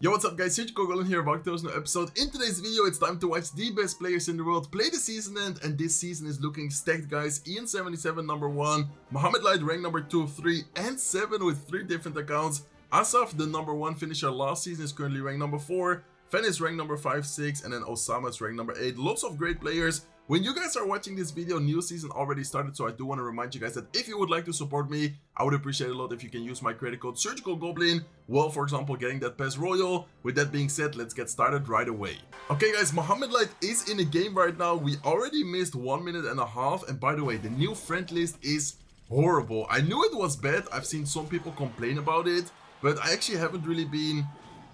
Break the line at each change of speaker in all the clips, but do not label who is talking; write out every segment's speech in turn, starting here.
Yo, what's up guys, it's Goblin here, back to another episode. In today's video, it's time to watch the best players in the world play the season end, and this season is looking stacked guys. IAN77 number 1, Mohamed Light rank number 2, 3 and 7 with 3 different accounts. Asaf, the number 1 finisher last season, is currently ranked number 4. Fen is ranked number 5, 6, and then Osama is ranked number 8. Lots of great players. When you guys are watching this video, new season already started, so I do want to remind you guys that if you would like to support me, I would appreciate it a lot if you can use my credit code Surgical Goblin, well, for example, getting that pass Royale. With that being said, let's get started right away. Okay guys, Mohamed Light is in a game right now. We already missed 1 minute and a half, and by the way, the new friend list is horrible. I knew it was bad, I've seen some people complain about it, but I actually haven't really been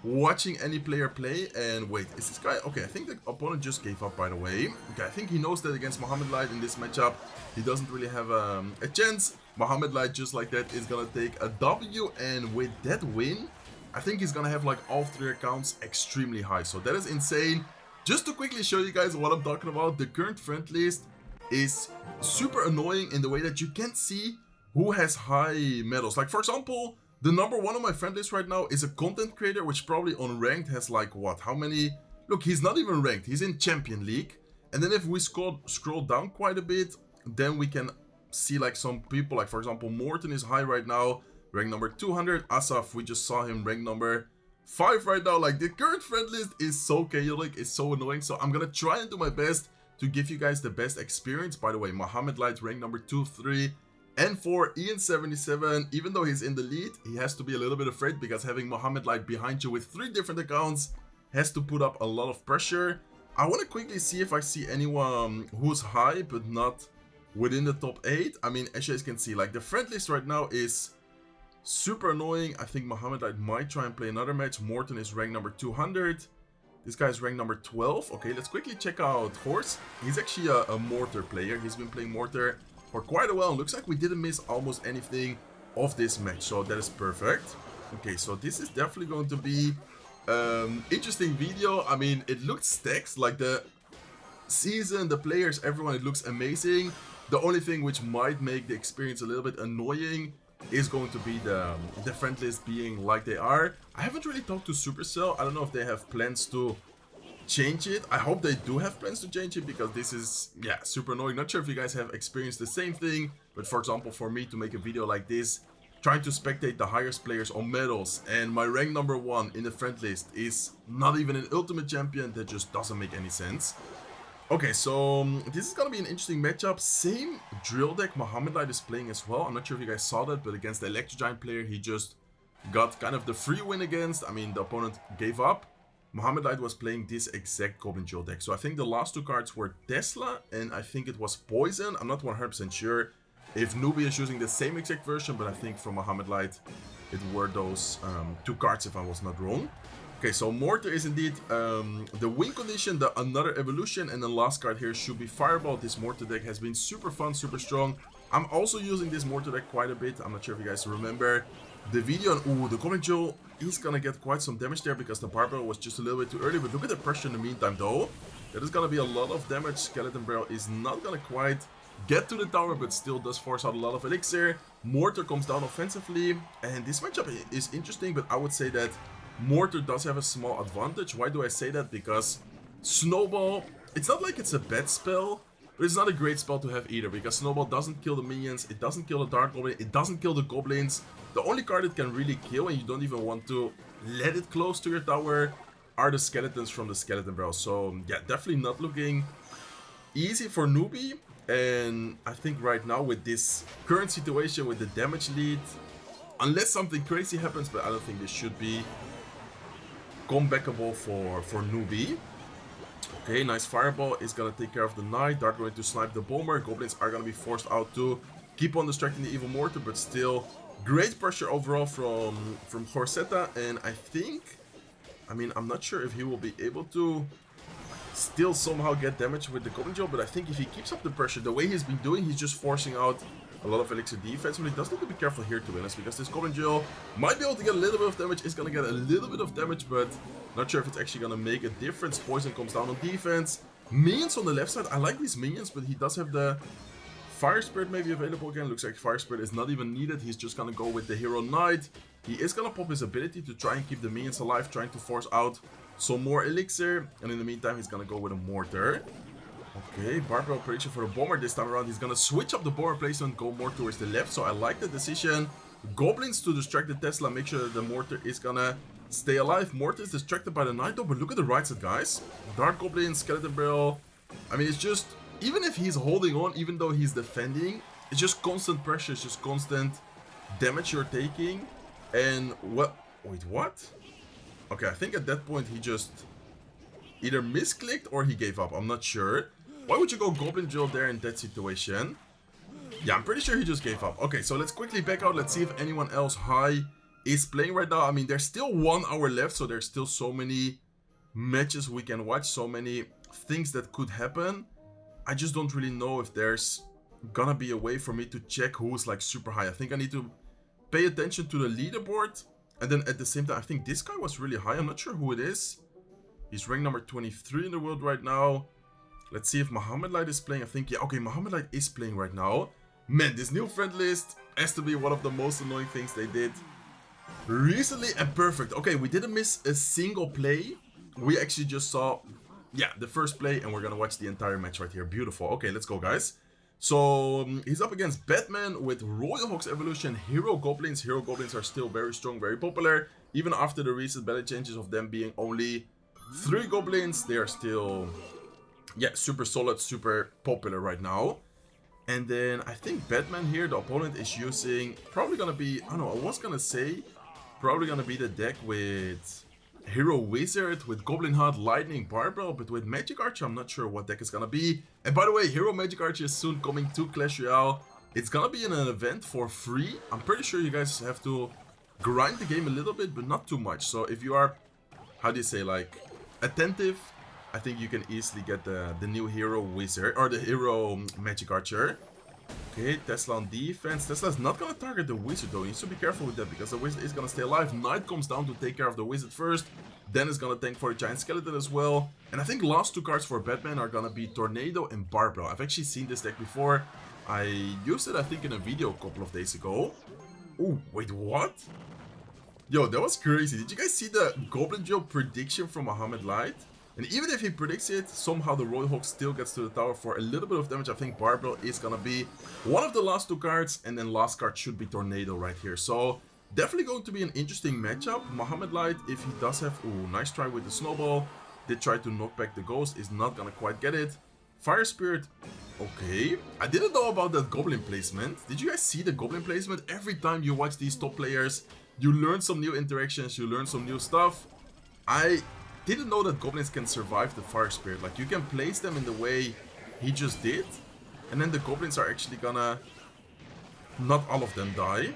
watching any player play. And wait, is this guy okay? I think the opponent just gave up, by the way. Okay, I think he knows that against Mohamed Light in this matchup he doesn't really have a chance. Mohamed Light, just like that, is gonna take a W, and with that win I think he's gonna have like all 3 accounts extremely high, so that is insane. Just to quickly show you guys what I'm talking about, the current friend list is super annoying in the way that you can't see who has high medals. Like for example, the number 1 on my friend list right now is a content creator, which probably on ranked has like what, how many? Look, he's not even ranked, he's in Champion League. And then if we scroll down quite a bit, then we can see like some people, like for example Mortar is high right now, rank number 200. Asaf, we just saw him rank number 5 right now. Like the current friend list is so chaotic, it's so annoying, so I'm gonna try and do my best to give you guys the best experience. By the way, Mohamed Light rank number 2, 3 and 4, IAN77, even though he's in the lead, he has to be a little bit afraid, because having Mohamed Light behind you with 3 different accounts has to put up a lot of pressure. I want to quickly see if I see anyone who's high but not within the top 8. I mean, as you guys can see, like the friend list right now is super annoying. I think Mohamed Light might try and play another match. Mortar is ranked number 200. This guy's ranked number 12. Okay, let's quickly check out Horse. He's actually a Mortar player. He's been playing Mortar for quite a while. Looks like we didn't miss almost anything of this match, so that is perfect. Okay, so this is definitely going to be interesting video. I mean, it looks stacked, like the season, the players, everyone, it looks amazing. The only thing which might make the experience a little bit annoying is going to be the friend list being like they are. I haven't really talked to Supercell. I don't know if they have plans to change it. I hope they do have plans to change it, because this is, yeah, super annoying. Not sure if you guys have experienced the same thing, but for example, for me to make a video like this, trying to spectate the highest players on medals, and my rank number 1 in the friend list is not even an ultimate champion, that just doesn't make any sense. Okay, so this is gonna be an interesting matchup. Same drill deck Mohamed Light is playing as well. I'm not sure if you guys saw that, but against the Electro Giant player, he just got kind of the free win against. I mean, the opponent gave up. Mohamed Light was playing this exact Goblin drill deck. So I think the last 2 cards were Tesla, and I think it was Poison. I'm not 100% sure if Newbie is using the same exact version, but I think from Mohamed Light it were those 2 cards, if I was not wrong. Okay, so Mortar is indeed the win condition, another evolution, and the last card here should be Fireball. This Mortar deck has been super fun, super strong. I'm also using this Mortar deck quite a bit. I'm not sure if you guys remember the video. And ooh, the Goblin Joe is gonna get quite some damage there, because the Barbell was just a little bit too early. But look at the pressure in the meantime though. That is gonna be a lot of damage. Skeleton Barrel is not gonna quite get to the tower, but still does force out a lot of elixir. Mortar comes down offensively, and this matchup is interesting, but I would say that Mortar does have a small advantage. Why do I say that? Because Snowball, it's not like it's a bad spell, but it's not a great spell to have either, because Snowball doesn't kill the minions, it doesn't kill the Dark Goblin, it doesn't kill the Goblins. The only card it can really kill, and you don't even want to let it close to your tower, are the skeletons from the Skeleton Barrel. So yeah, definitely not looking easy for Newbie. And I think right now with this current situation with the damage lead, unless something crazy happens, but I don't think this should be comebackable for Newbie. Okay, nice Fireball is gonna take care of the Knight. Dart going to snipe the Bomber. Goblins are gonna be forced out to keep on distracting the Evil Mortar, but still great pressure overall from Horsetta. And I think, I mean, I'm not sure if he will be able to still somehow get damage with the Goblin Joe, but I think if he keeps up the pressure the way he's been doing, he's just forcing out a lot of elixir defense. But he does need to be careful here, to be honest, because this Goblin Joe might be able to get a little bit of damage. It's gonna get a little bit of damage, but not sure if it's actually gonna make a difference. Poison comes down on defense. Minions on the left side, I like these minions, but he does have the Fire Spirit may be available again. Looks like Fire Spirit is not even needed. He's just gonna go with the Hero Knight. He is gonna pop his ability to try and keep the minions alive, trying to force out some more elixir. And in the meantime, he's gonna go with a Mortar. Okay, Barbell prediction for the Bomber this time around. He's gonna switch up the Bomber placement, go more towards the left. So I like the decision. Goblins to distract the Tesla, make sure that the Mortar is gonna stay alive. Mortar is distracted by the Knight though, but look at the right side, guys. Dark Goblin, Skeleton Barrel. I mean, it's just, even if he's holding on, even though he's defending, it's just constant pressure, it's just constant damage you're taking. And what? Wait, what? Okay, I think at that point he just either misclicked or he gave up. I'm not sure. Why would you go Goblin Drill there in that situation? Yeah, I'm pretty sure he just gave up. Okay, so let's quickly back out. Let's see if anyone else high is playing right now. I mean, there's still 1 hour left, so there's still so many matches we can watch, so many things that could happen. I just don't really know if there's gonna be a way for me to check who's like super high. I think I need to pay attention to the leaderboard, and then at the same time, I think this guy was really high. I'm not sure who it is. He's ranked number 23 in the world right now. Let's see if Mohamed Light is playing. I think, yeah, okay, Mohamed Light is playing right now. Man, this new friend list has to be one of the most annoying things they did recently, and perfect. Okay, we didn't miss a single play. We actually just saw, yeah, the first play, and we're gonna watch the entire match right here. Beautiful. Okay, let's go, guys. So he's up against Batman with Royal Hawks Evolution, Hero Goblins. Hero Goblins are still very strong, very popular. Even after the recent balance changes of them being only 3 Goblins, they are still, yeah, super solid, super popular right now. And then I think Batman here, the opponent is using, probably gonna be, I don't know, I was gonna say, probably gonna be the deck with Hero Wizard, with Goblin Heart, Lightning, Barbell, but with Magic Archer, I'm not sure what deck is gonna be. And by the way, Hero Magic Archer is soon coming to Clash Royale. It's gonna be in an event for free. I'm pretty sure you guys have to grind the game a little bit, but not too much. So if you are, how do you say, like, attentive, I think you can easily get the new Hero Wizard, or the Hero Magic Archer. Okay, Tesla on defense. Tesla's not gonna target the Wizard though. He needs to be careful with that because the Wizard is gonna stay alive. Knight comes down to take care of the Wizard first. Then is gonna tank for a Giant Skeleton as well. And I think last 2 cards for Batman are gonna be Tornado and Barbell. I've actually seen this deck before. I used it, I think, in a video a couple of days ago. Oh, wait, what? Yo, that was crazy. Did you guys see the Goblin Drill prediction from Mohamed Light? And even if he predicts it, somehow the Royal Hawk still gets to the tower for a little bit of damage. I think Barbell is gonna be one of the last 2 cards, and then last card should be Tornado right here. So definitely going to be an interesting matchup. Mohamed Light, if he does have, ooh, nice try with the snowball. Did try to knock back the ghost, is not gonna quite get it. Fire Spirit, okay. I didn't know about that Goblin placement. Did you guys see the Goblin placement? Every time you watch these top players, you learn some new interactions, you learn some new stuff. I didn't know that Goblins can survive the Fire Spirit. Like, you can place them in the way he just did, and then the Goblins are actually gonna, not all of them die.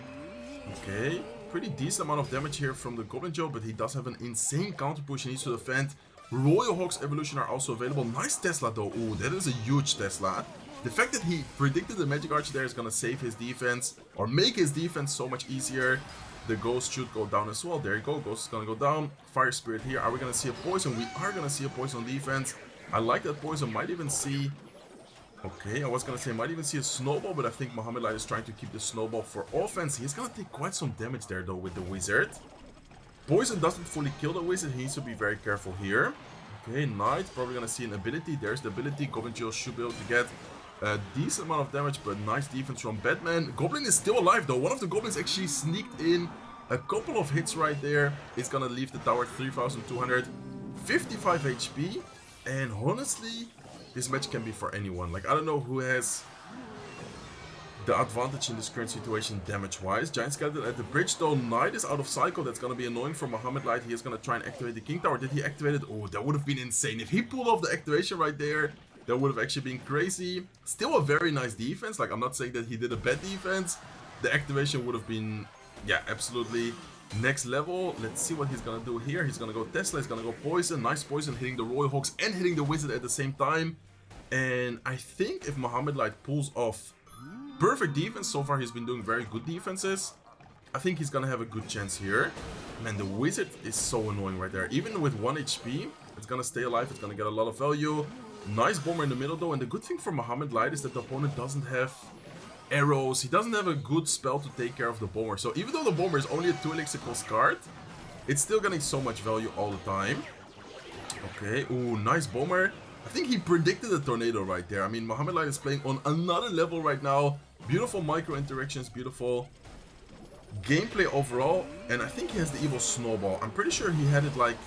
Okay, pretty decent amount of damage here from the Goblin Joe, but he does have an insane counter push he needs to defend. Royal Hawks Evolution are also available. Nice Tesla though. Ooh, that is a huge Tesla. The fact that he predicted the Magic Archer there is gonna save his defense, or make his defense so much easier. The Ghost should go down as well. There you go. Ghost is gonna go down. Fire Spirit here. Are we gonna see a Poison? We are gonna see a Poison on defense. I like that Poison. Might even see... Okay, I was gonna say might even see a Snowball, but I think Mohamed Light is trying to keep the Snowball for offense. He's gonna take quite some damage there though with the Wizard. Poison doesn't fully kill the Wizard. He needs to be very careful here. Okay, Knight. Probably gonna see an ability. There's the ability. Goblin Jill should be able to get a decent amount of damage, but nice defense from Batman. Goblin is still alive though. One of the Goblins actually sneaked in a couple of hits right there. It's gonna leave the tower 3,255 HP. And honestly, this match can be for anyone. Like, I don't know who has the advantage in this current situation damage-wise. Giant Skeleton at the bridge though. Knight is out of cycle. That's gonna be annoying for Mohamed Light. He is gonna try and activate the King Tower. Did he activate it? Oh, that would have been insane. If he pulled off the activation right there, that would have actually been crazy. Still a very nice defense. Like, I'm not saying that he did a bad defense. The activation would have been, yeah, absolutely next level. Let's see what he's gonna do here. He's gonna go Tesla. He's gonna go Poison. Nice Poison hitting the Royal Hawks and hitting the Wizard at the same time. And I think if Mohamed Light pulls off perfect defense, so far he's been doing very good defenses, I think he's gonna have a good chance here. Man, the Wizard is so annoying right there. Even with 1 HP, it's gonna stay alive. It's gonna get a lot of value. Nice bomber in the middle though, and the good thing for Mohamed Light is that the opponent doesn't have arrows. He doesn't have a good spell to take care of the bomber. So even though the bomber is only a 2 elixir cost card, it's still getting so much value all the time. Okay, ooh, nice bomber. I think he predicted a tornado right there. I mean, Mohamed Light is playing on another level right now. Beautiful micro interactions, beautiful gameplay overall. And I think he has the evil snowball. I'm pretty sure he had it like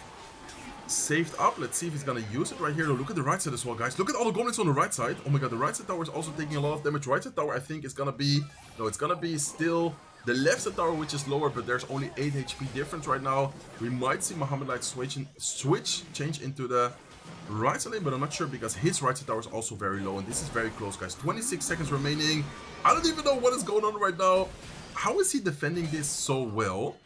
saved up. Let's see if he's gonna use it right here. Look at the right side as well, guys. Look at all the goblins on the right side. Oh my god, the right side tower is also taking a lot of damage. Right side tower, I think, is gonna be... No, it's gonna be still the left side tower, which is lower, but there's only 8 HP difference right now. We might see Mohamed Light change into the right side lane, but I'm not sure because his right side tower is also very low, and this is very close, guys. 26 seconds remaining. I don't even know what is going on right now. How is he defending this so well?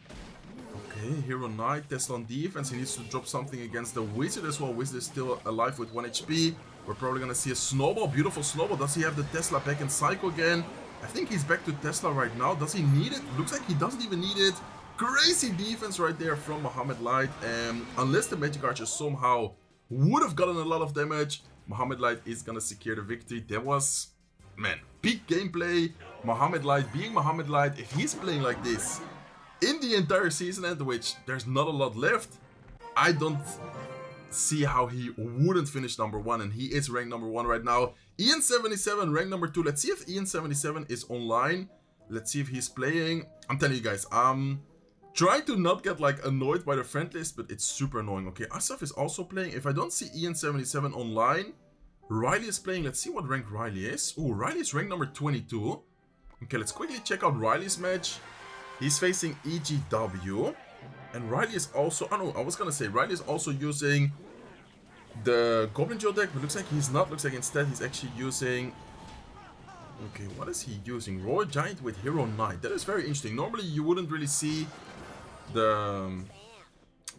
Okay, Hero Knight, Tesla on defense. He needs to drop something against the Wizard as well. Wizard is still alive with 1 HP. We're probably going to see a snowball. Beautiful snowball. Does he have the Tesla back in cycle again? I think he's back to Tesla right now. Does he need it? Looks like he doesn't even need it. Crazy defense right there from Mohamed Light. And unless the Magic Archer somehow would have gotten a lot of damage, Mohamed Light is going to secure the victory. That was, man, peak gameplay. Mohamed Light being Mohamed Light. If he's playing like this in the entire season end, which there's not a lot left, I don't see how he wouldn't finish number 1, and he is ranked number 1 right now. EGW ranked number 2. Let's see if EGW is online. Let's see if he's playing. I'm telling you guys, trying to not get like annoyed by the friend list, but it's super annoying. Okay, Asaf is also playing. If I don't see EGW online, Riley is playing. Let's see what rank Riley is. Oh, Riley is ranked number 22. Okay, let's quickly check out Riley's match. He's facing EGW, and Riley is also... Oh no, I was gonna say Riley is also using the Goblin Drill deck, but looks like he's not. Looks like instead he's actually using... Okay, what is he using? Royal Giant with Hero Knight. That is very interesting. Normally you wouldn't really see the...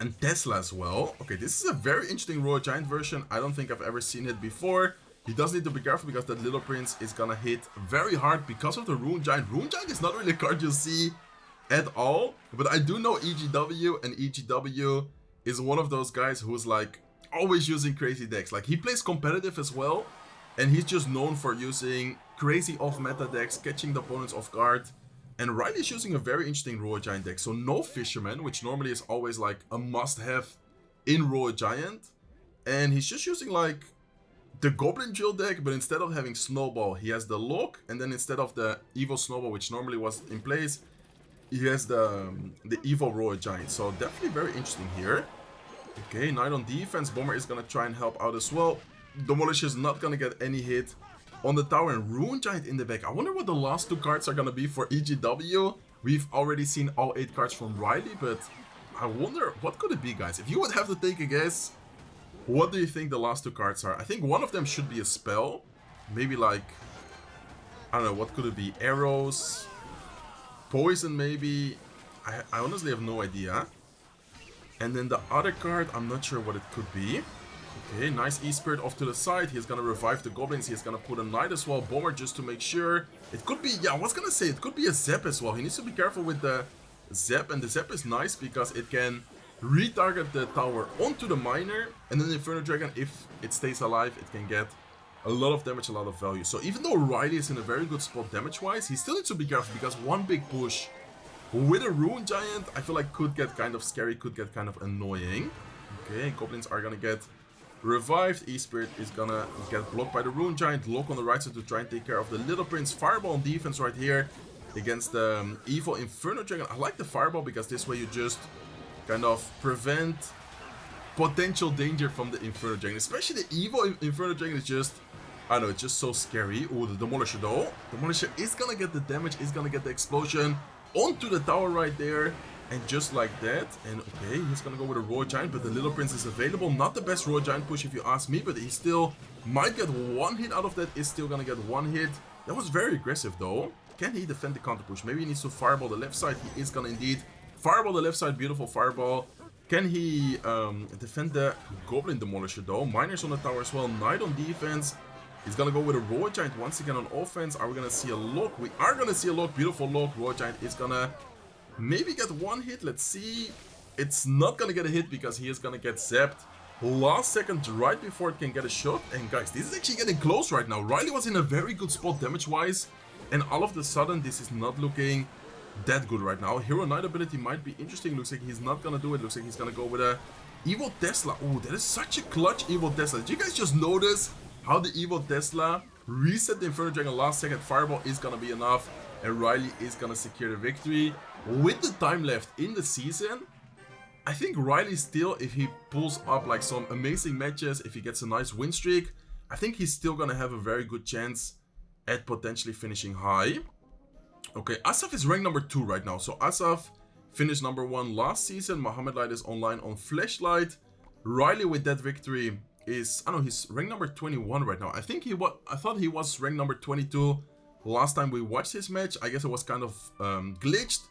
and Tesla as well. Okay, this is a very interesting Royal Giant version. I don't think I've ever seen it before. He does need to be careful because that Little Prince is gonna hit very hard because of the Rune Giant. Rune Giant is not really a card you'll see at all, but I do know EGW, and EGW is one of those guys who's like always using crazy decks. Like, he plays competitive as well, and he's just known for using crazy off-meta decks, catching the opponents off guard. And Riley's using a very interesting Royal Giant deck. So no Fisherman, which normally is always like a must-have in Royal Giant, and he's just using like the Goblin Drill deck, but instead of having Snowball, he has the Lock, and then instead of the Evil Snowball, which normally was in place, he has the Evil Royal Giant. So definitely very interesting here. Okay, Knight on defense. Bomber is gonna try and help out as well. Demolish is not gonna get any hit on the tower, and Rune Giant in the back. I wonder what the last 2 cards are gonna be for EGW. We've already seen all 8 cards from Riley, but I wonder what could it be, guys. If you would have to take a guess, what do you think the last 2 cards are? I think one of them should be a spell. Maybe like, I don't know, what could it be? Arrows, poison maybe. I honestly have no idea. And then the other card, I'm not sure what it could be. Okay, nice E-Spirit off to the side. He's gonna revive the goblins. He's gonna put a Knight as well. Bomber just to make sure. It could be, yeah, I was gonna say, it could be a Zap as well. He needs to be careful with the Zap. And the Zap is nice because it can retarget the tower onto the miner. And then the Inferno Dragon, if it stays alive, it can get a lot of damage, a lot of value. So even though Riley is in a very good spot damage-wise, he still needs to be careful because one big push with a Rune Giant, I feel like could get kind of scary, could get kind of annoying. Okay, goblins are gonna get revived. E-Spirit is gonna get blocked by the Rune Giant. Lock on the right side to try and take care of the Little Prince. Fireball on defense right here against the evil Inferno Dragon. I like the Fireball because this way you just kind of prevent potential danger from the Inferno Dragon. Especially the evil Inferno Dragon is just, I don't know, it's just so scary. Oh, the Demolisher though. Demolisher is gonna get the damage, is gonna get the explosion onto the tower right there. And just like that, and okay, he's gonna go with a Royal Giant, but the Little Prince is available. Not the best Royal Giant push if you ask me, but he still might get one hit out of that, is still gonna get one hit. That was very aggressive though. Can he defend the counter push? Maybe he needs to fireball the left side. He is gonna indeed fireball the left side, beautiful fireball. Can he defend the Goblin Demolisher though? Miners on the tower as well, Knight on defense. He's gonna go with a Royal Giant once again on offense. Are we gonna see a lock? We are gonna see a lock, beautiful lock. Royal Giant is gonna maybe get one hit. Let's see. It's not gonna get a hit because he is gonna get zapped last second right before it can get a shot. And guys, this is actually getting close right now. Riley was in a very good spot damage-wise, and all of a sudden this is not looking that good right now. Hero Knight ability might be interesting. Looks like he's not gonna do it. Looks like he's gonna go with a Evil Tesla. Oh, that is such a clutch Evil Tesla. Did you guys just notice how the Evil Tesla reset the Inferno Dragon last second? Fireball is gonna be enough, and Riley is gonna secure the victory. With the time left in the season, I think Riley still, if he pulls up like some amazing matches, if he gets a nice win streak, I think he's still gonna have a very good chance at potentially finishing high. Okay, Asaf is ranked number 2 right now. So Asaf finished number 1 last season. Mohamed Light is online on Flashlight. Riley with that victory is, I don't know, he's ranked number 21 right now. I thought he was ranked number 22 last time we watched his match. I guess it was kind of glitched.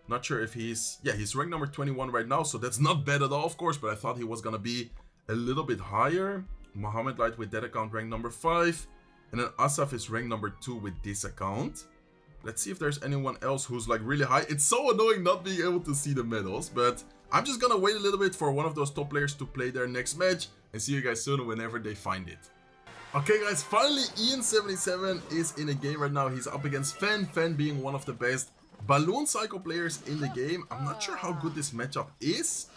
Not sure if he's ranked number 21 right now, so that's not bad at all, of course, but I thought he was gonna be a little bit higher. Mohamed Light with that account ranked number 5, and then Asaf is ranked number 2 with this account. Let's see if there's anyone else who's like really high. It's so annoying not being able to see the medals, but I'm just gonna wait a little bit for one of those top players to play their next match, and see you guys soon whenever they find it. Okay guys, finally IAN77 is in a game right now. He's up against Fen being one of the best Balloon Cycle players in the game. I'm not sure how good this matchup is.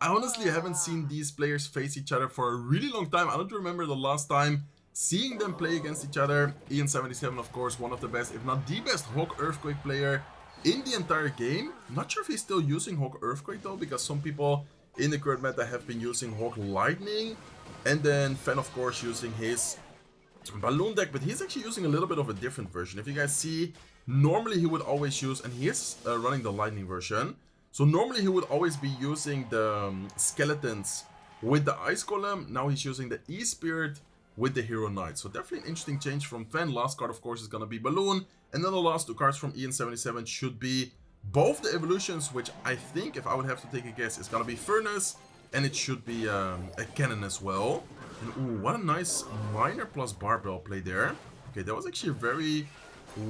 I honestly haven't seen these players face each other for a really long time. I don't remember the last time seeing them play against each other. IAN77, of course, one of the best, if not the best, Hawk Earthquake player in the entire game. Not sure if he's still using Hawk Earthquake though, because some people in the current meta have been using Hawk Lightning. And then Fen, of course, using his Balloon deck, but he's actually using a little bit of a different version. If you guys see, normally he would always use, and he is running the Lightning version. So normally he would always be using the skeletons with the Ice Golem. Now he's using the E-Spirit with the Hero Knight. So definitely an interesting change from Fen. Last card, of course, is going to be Balloon. And then the last 2 cards from IAN77 should be both the evolutions, which I think, if I would have to take a guess, is going to be Furnace. And it should be a Cannon as well. And ooh, what a nice Miner plus Barbell play there. Okay, that was actually very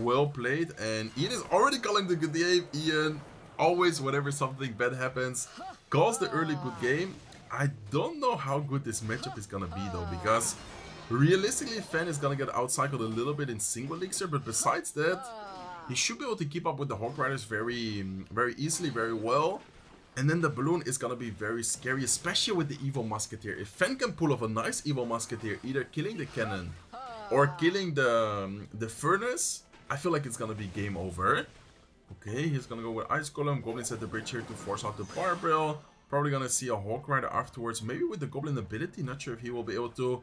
well played. And Ian is already calling the good game. Ian, always whenever something bad happens, calls the early good game. I don't know how good this matchup is going to be though, because realistically, Fen is gonna get outcycled a little bit in single elixir, but besides that, he should be able to keep up with the Hawk Riders very easily, very well. And then the Balloon is gonna be very scary, especially with the Evil Musketeer. If Fen can pull off a nice Evil Musketeer, either killing the Cannon or killing the Furnace, I feel like it's gonna be game over. Okay, he's gonna go with Ice Golem. Goblin's at the bridge here to force out the Barbell. Probably gonna see a Hawk Rider afterwards, maybe with the Goblin ability. Not sure if he will be able to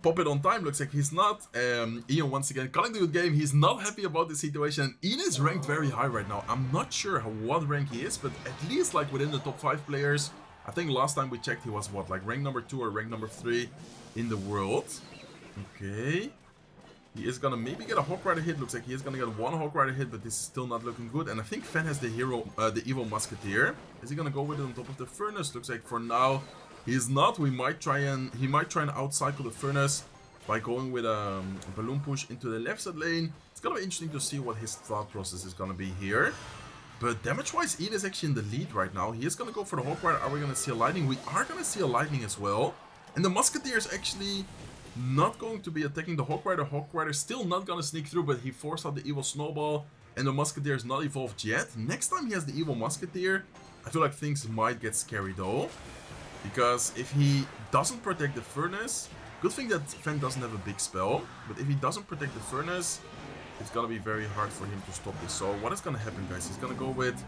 pop it on time. Looks like he's not. Ian once again calling the good game. He's not happy about the situation. Ian is ranked very high right now. I'm not sure what rank he is, but at least like within the top 5 players. I think last time we checked he was what, like rank number 2 or rank number 3 in the world. Okay. He is gonna maybe get a Hawk Rider hit. Looks like he is gonna get one Hawk Rider hit, but this is still not looking good. And I think Fen has the the Evil Musketeer. Is he gonna go with it on top of the Furnace? Looks like for now he's not. He might try and outcycle the Furnace by going with a Balloon Push into the left side lane. It's gonna be interesting to see what his thought process is gonna be here. But damage-wise, Ian is actually in the lead right now. He is gonna go for the Hawk Rider. Are we gonna see a Lightning? We are gonna see a Lightning as well. And the Musketeer is actually not going to be attacking the Hawk Rider. Hawk Rider still not gonna sneak through, but he forced out the Evil Snowball. And the Musketeer is not evolved yet. Next time he has the Evil Musketeer, I feel like things might get scary though. Because if he doesn't protect the Furnace, good thing that Fen doesn't have a big spell, but if he doesn't protect the Furnace, it's gonna be very hard for him to stop this. So what is gonna happen, guys? He's gonna go with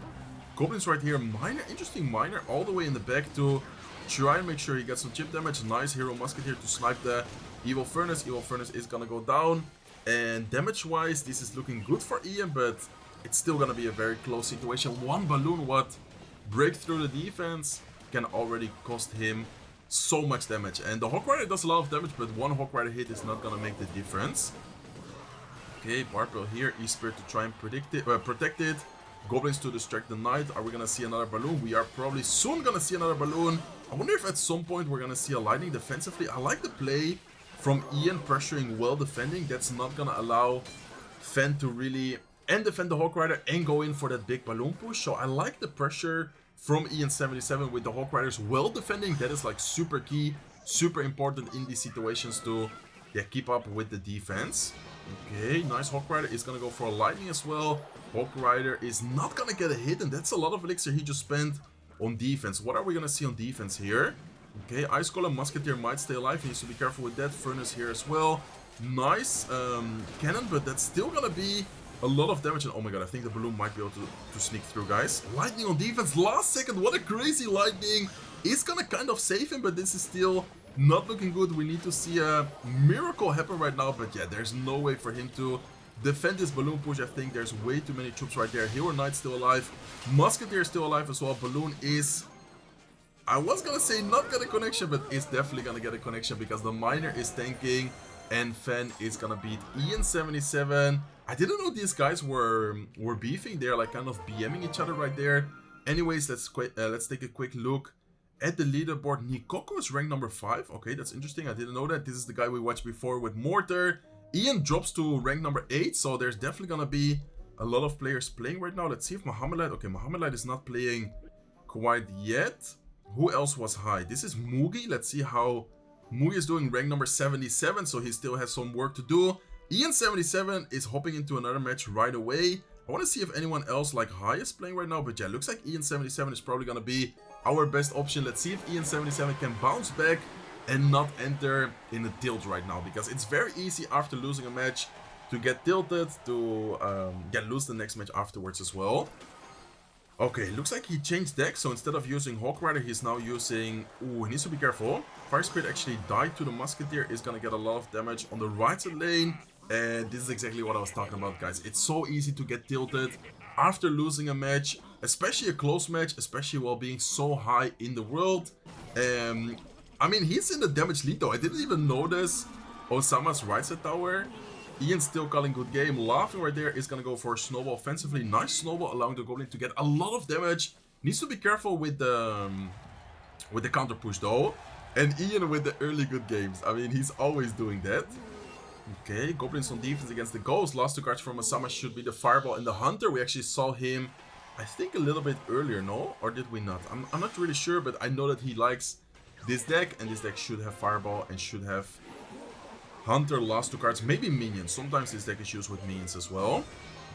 Goblins right here. Miner, interesting Miner all the way in the back to try and make sure he gets some chip damage. Nice Hero Musketeer to snipe the Evil Furnace. Evil Furnace is gonna go down. And damage-wise, this is looking good for Ian, but it's still gonna be a very close situation. One Balloon, what? Break through the defense can already cost him so much damage. And the Hawk Rider does a lot of damage, but one Hawk Rider hit is not gonna make the difference. Okay, Barbell here, E-Spirit to try and protect it. Goblins to distract the Knight. Are we gonna see another Balloon? We are probably soon gonna see another Balloon. I wonder if at some point we're gonna see a Lightning defensively. I like the play from Ian pressuring well defending. That's not gonna allow Fen to really defend the Hawk Rider and go in for that big Balloon push. So I like the pressure from EN77 with the Hawk Riders well defending. That is like super key, super important in these situations to keep up with the defense. Okay, nice. Hawk Rider is gonna go for a lightning as well. Hawk Rider is not gonna get a hit, and that's a lot of elixir he just spent on defense. What are we gonna see on defense here? Okay, Ice Golem Musketeer might stay alive. He needs to be careful with that. Furnace here as well. Nice cannon, but that's still gonna be a lot of damage. And oh my god, I think the balloon might be able to sneak through, guys. Lightning on defense, last second. What a crazy lightning. It's gonna kind of save him, but this is still not looking good. We need to see a miracle happen right now. But yeah, there's no way for him to defend this balloon push. I think there's way too many troops right there. Hero Knight still alive. Musketeer still alive as well. Balloon is... I was gonna say not get a connection, but it's definitely gonna get a connection because the miner is tanking and Fen is gonna beat EN77. I didn't know these guys were beefing. They're like kind of BMing each other right there. Anyways, let's take a quick look at the leaderboard. Nikoko is ranked number 5. Okay, that's interesting. I didn't know that. This is the guy we watched before with Mortar. Ian drops to rank number 8, so there's definitely gonna be a lot of players playing right now. Let's see if Mohamed. Okay, Mohamed is not playing quite yet. Who else was high? This is Mugi. Let's see how Mugi is doing. Rank number 77, so he still has some work to do. EN77 is hopping into another match right away. I want to see if anyone else like high is playing right now, but yeah, looks like EN77 is probably going to be our best option. Let's see if EN77 can bounce back and not enter in a tilt right now, because it's very easy after losing a match to get tilted, to lose the next match afterwards as well. Okay, looks like he changed deck, so instead of using Hawk Rider, he's now using... Ooh, he needs to be careful. Fire Spirit actually died to the Musketeer, is gonna get a lot of damage on the right side lane. And this is exactly what I was talking about, guys. It's so easy to get tilted after losing a match, especially a close match, especially while being so high in the world. I mean, he's in the damage lead though. I didn't even notice Osama's right side tower. Ian's still calling good game. Laughing right there is gonna go for a snowball offensively. Nice snowball, allowing the Goblin to get a lot of damage. Needs to be careful with the counter push though. And Ian with the early good games. I mean, he's always doing that. Okay, Goblins on defense against the Ghost. Last 2 cards from Osama should be the Fireball and the Hunter. We actually saw him, I think, a little bit earlier, no? Or did we not? I'm not really sure, but I know that he likes this deck, and this deck should have Fireball and should have Hunter. Last 2 cards, maybe Minions. Sometimes this deck is used with Minions as well.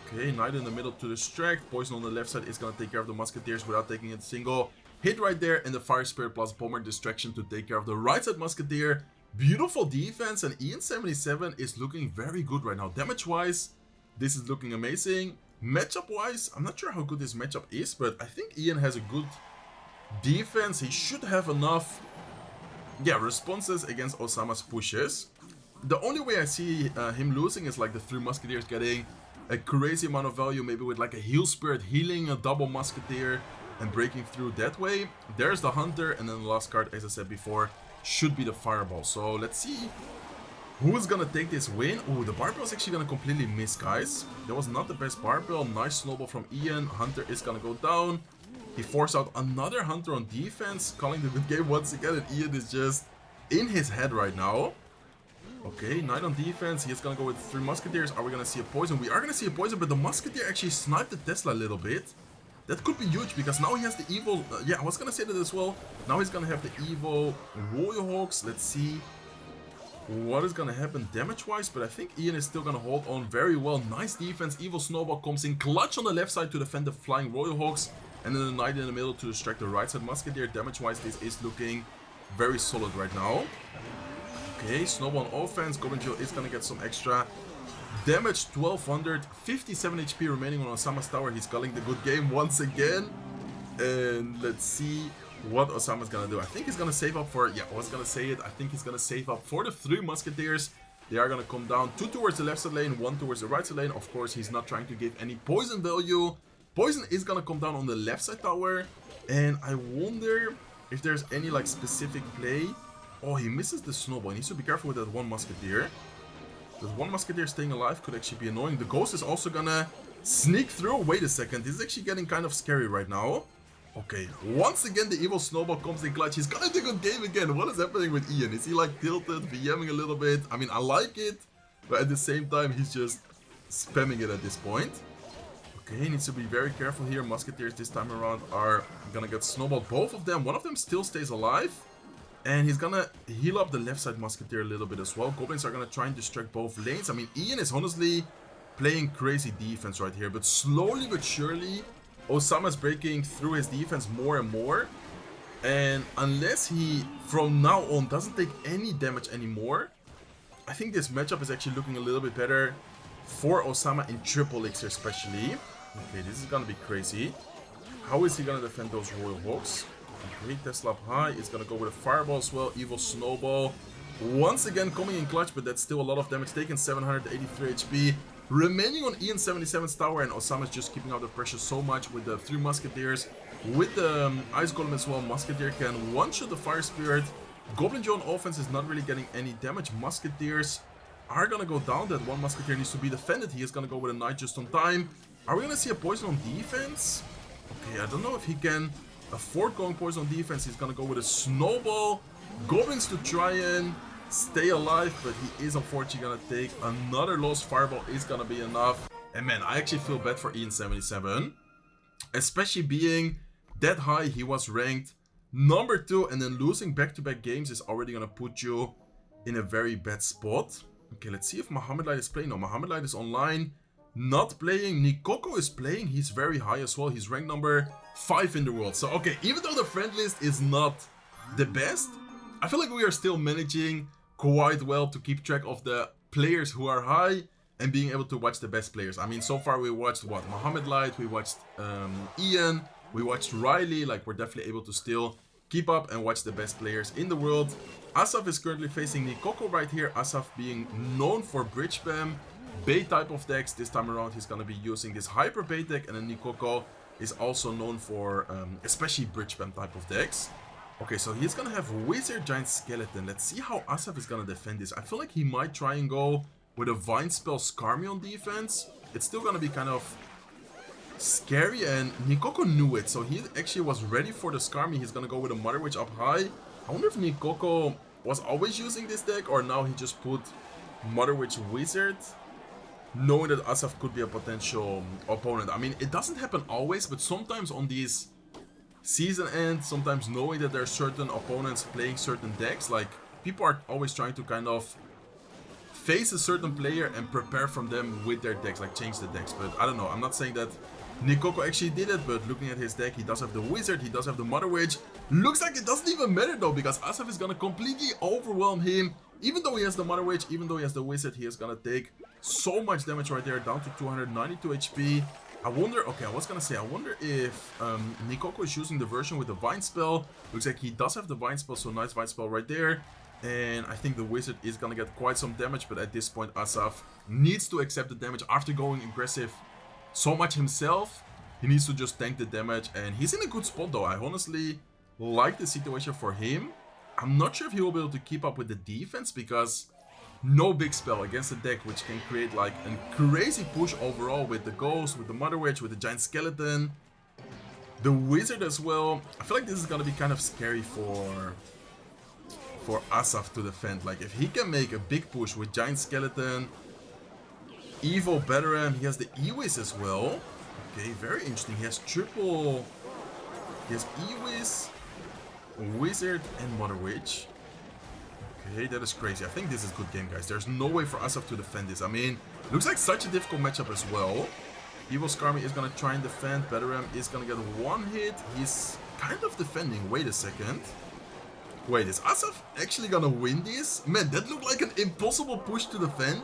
Okay, Knight in the middle to distract. Poison on the left side is going to take care of the Musketeers without taking a single hit right there. And the Fire Spirit plus Bomber distraction to take care of the right side Musketeer. Beautiful defense, and EN77 is looking very good right now. Damage-wise, this is looking amazing. Matchup-wise, I'm not sure how good this matchup is, but I think Ian has a good defense. He should have enough responses against Osama's pushes. The only way I see him losing is like the 3 Musketeers getting a crazy amount of value, maybe with like a Heal Spirit healing a double Musketeer and breaking through that way. There's the Hunter, and then the last card, as I said before, should be the Fireball. So let's see who's gonna take this win. Oh, the Barbell is actually gonna completely miss, guys. That was not the best Barbell. Nice snowball from Ian. Hunter is gonna go down. He forced out another Hunter on defense, calling the good game once again, and Ian is just in his head right now. Okay, Knight on defense. He's gonna go with 3 Musketeers. Are we gonna see a poison? We are gonna see a poison, but the Musketeer actually sniped the Tesla a little bit. That could be huge, because now he has the evil... I was gonna say that as well. Now he's gonna have the evil Royal Hawks. Let's see what is gonna happen damage-wise, but I think Ian is still gonna hold on very well. Nice defense. Evil Snowball comes in clutch on the left side to defend the flying Royal Hawks, and then the Knight in the middle to distract the right side Musketeer. Damage-wise, this is looking very solid right now. Okay, Snowball on offense. Goblin Jill is gonna get some extra damage. 1200, 57 HP remaining on Osama's tower. He's calling the good game once again. And let's see what Osama's gonna do. I think he's gonna save up for... I was gonna say it. I think he's gonna save up for the 3 Musketeers. They are gonna come down. 2 towards the left side lane, 1 towards the right side lane. Of course, he's not trying to give any poison value. Poison is gonna come down on the left side tower. And I wonder if there's any like specific play. Oh, he misses the snowball. He needs to be careful with that 1 Musketeer. That 1 Musketeer staying alive could actually be annoying. The Ghost is also gonna sneak through. Wait a second. This is actually getting kind of scary right now. Okay, once again the evil snowball comes in clutch. He's gonna take a good game again. What is happening with Ian? Is he like tilted, VMing a little bit? I mean, I like it, but at the same time he's just spamming it at this point. Okay, he needs to be very careful here. Musketeers this time around are gonna get snowballed. Both of them. One of them still stays alive. And he's gonna heal up the left side Musketeer a little bit as well. Goblins are gonna try and distract both lanes. I mean, Ian is honestly playing crazy defense right here. But slowly but surely, Osama's breaking through his defense more and more. And unless he, from now on, doesn't take any damage anymore, I think this matchup is actually looking a little bit better for Osama in triple elixir especially. Okay, this is gonna be crazy. How is he gonna defend those Royal Hawks? Okay, Tesla up high. He's gonna go with a Fireball as well. Evil Snowball. Once again coming in clutch, but that's still a lot of damage taken. 783 HP. Remaining on EN77's tower, and Osama's just keeping out the pressure so much with the 3 Musketeers. With the Ice Golem as well, Musketeer can one-shot the Fire Spirit. Goblin Joe on offense is not really getting any damage. Musketeers are gonna go down. That one Musketeer needs to be defended. He is gonna go with a Knight just on time. Are we gonna see a poison on defense? Okay, I don't know if he can afford going poison on defense. He's gonna go with a Snowball. Goblins to try and stay alive, but he is unfortunately gonna take another loss. Fireball is gonna be enough. And man, I actually feel bad for EN77. Especially being that high, he was ranked number 2, and then losing back-to-back games is already gonna put you in a very bad spot. Okay, let's see if Mohamed Light is playing. No, Mohamed Light is online, not playing. Nikoko is playing. He's very high as well. He's ranked number 5 in the world. So, okay, even though the friend list is not the best, I feel like we are still managing quite well to keep track of the players who are high and being able to watch the best players. I mean, so far we watched, what, Mohamed Light, we watched Ian, we watched Riley. Like, we're definitely able to still keep up and watch the best players in the world. Asaf is currently facing Nikoko right here. Asaf being known for bridge spam, bait type of decks. This time around he's going to be using this hyper bait deck, and then Nikoko is also known for especially bridge spam type of decks. Okay, so he's going to have Wizard, Giant Skeleton. Let's see how Asaf is going to defend this. I feel like he might try and go with a Vine Spell Skarmy on defense. It's still going to be kind of scary, and Nikoko knew it, so he actually was ready for the Skarmy. He's gonna go with a Mother Witch up high. I wonder if Nikoko was always using this deck, or now he just put Mother Witch Wizard, knowing that Asaf could be a potential opponent. I mean, it doesn't happen always, but sometimes on these season ends, sometimes knowing that there are certain opponents playing certain decks, like, people are always trying to kind of face a certain player and prepare from them with their decks, like change the decks. But I don't know, I'm not saying that Nikoko actually did it, but looking at his deck, he does have the Wizard, he does have the Mother Witch. Looks like it doesn't even matter though, because Asaf is gonna completely overwhelm him. Even though he has the Mother Witch, even though he has the Wizard, he is gonna take so much damage right there, down to 292 HP. I wonder, okay, I was gonna say, I wonder if Nikoko is using the version with the Vine Spell. Looks like he does have the Vine Spell, so nice Vine Spell right there. And I think the Wizard is gonna get quite some damage, but at this point Asaf needs to accept the damage after going aggressive so much himself. He needs to just tank the damage, and he's in a good spot though. I honestly like the situation for him. I'm not sure if he will be able to keep up with the defense, because no big spell against a deck which can create like a crazy push overall with the Ghost, with the Mother Witch, with the Giant Skeleton, the Wizard as well. I feel like this is gonna be kind of scary for Asaf to defend. Like, if he can make a big push with Giant Skeleton, Evil Batarang, he has the Ewis as well. Okay, very interesting. He has triple. He has Ewis, Wizard, and Mother Witch. Okay, that is crazy. I think this is a good game, guys. There's no way for Asaf to defend this. I mean, looks like such a difficult matchup as well. Evil Skarmy is gonna try and defend. Batarang is gonna get one hit. He's kind of defending. Wait a second. Wait, is Asaf actually gonna win this? Man, that looked like an impossible push to defend.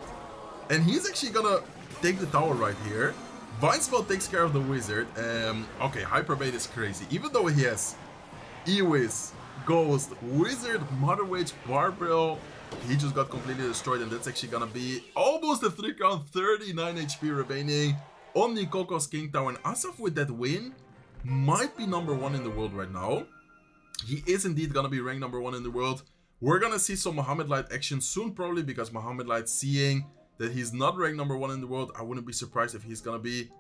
And he's actually gonna take the tower right here. Vine Spell takes care of the Wizard. Okay, Hyper Bait is crazy. Even though he has Ewis, Ghost, Wizard, Mother Witch, Barbell, he just got completely destroyed. And that's actually gonna be almost a 3 count, 39 HP remaining on Nikoko's King Tower. And Asaf with that win might be number 1 in the world right now. He is indeed gonna be ranked number 1 in the world. We're gonna see some Mohamed Light action soon, probably, because Mohamed Light, seeing that he's not ranked number 1 in the world, I wouldn't be surprised if he's gonna be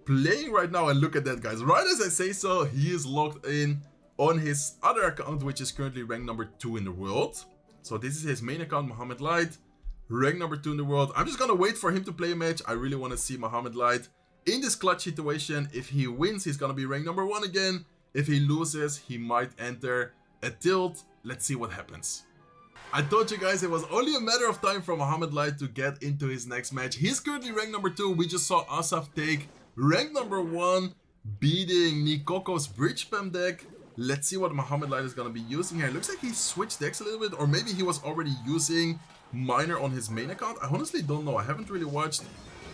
playing right now. And look at that, guys. Right as I say so, he is logged in on his other account, which is currently ranked number 2 in the world. So this is his main account, Mohamed Light, ranked number 2 in the world. I'm just gonna wait for him to play a match. I really want to see Mohamed Light in this clutch situation. If he wins, he's gonna be ranked number 1 again. If he loses, he might enter a tilt. Let's see what happens. I told you guys it was only a matter of time for Mohamed Light to get into his next match. He's currently ranked number 2. We just saw Asaf take rank number 1, beating Nikoko's bridge spam deck. Let's see what Mohamed Light is going to be using here. It looks like he switched decks a little bit, or maybe he was already using Miner on his main account. I honestly don't know. I haven't really watched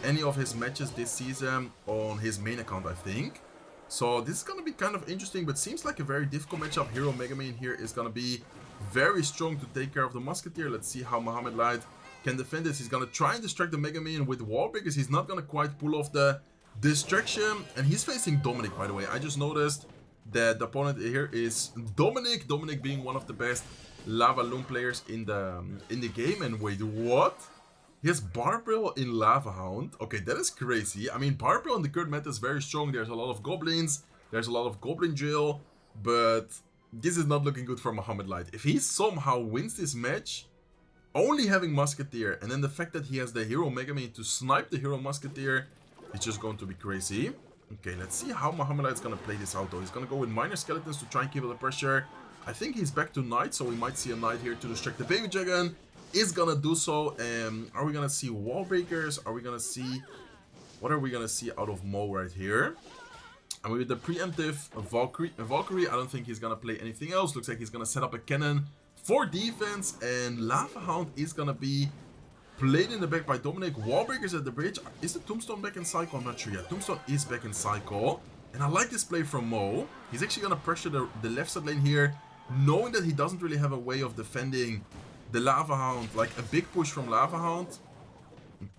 any of his matches this season on his main account, I think. So this is going to be kind of interesting, but seems like a very difficult matchup. Hero Mega Man here is going to be very strong to take care of the Musketeer. Let's see how Mohamed Light can defend this. He's going to try and distract the Mega Man with wall breakers. He's not going to quite pull off the distraction. And he's facing Dominic, by the way. I just noticed that the opponent here is Dominic. Dominic being one of the best Lava Loon players in the game. And wait, what? He has Barbell in Lava Hound. Okay, that is crazy. I mean, Barbell in the current meta is very strong. There's a lot of Goblins. There's a lot of Goblin Drill. But this is not looking good for Mohamed Light. If he somehow wins this match, only having Musketeer, and then the fact that he has the Hero Mega Man to snipe the Hero Musketeer, it's just going to be crazy. Okay, let's see how Mohamed Light is going to play this out though. He's going to go with Minor Skeletons to try and keep up the pressure. I think he's back to Knight, so we might see a Knight here to distract the Baby Dragon. Is going to do so. Are we going to see Wall Breakers? Are we going to see... What are we going to see out of Mo right here? And with the preemptive Valkyrie, I don't think he's going to play anything else. Looks like he's going to set up a cannon for defense. And Lava Hound is going to be played in the back by Dominic. Wall Breakers at the bridge. Is the Tombstone back in cycle? I'm not sure yet. Tombstone is back in cycle. And I like this play from Mo. He's actually going to pressure the left side lane here, knowing that he doesn't really have a way of defending the Lava Hound. Like a big push from Lava Hound.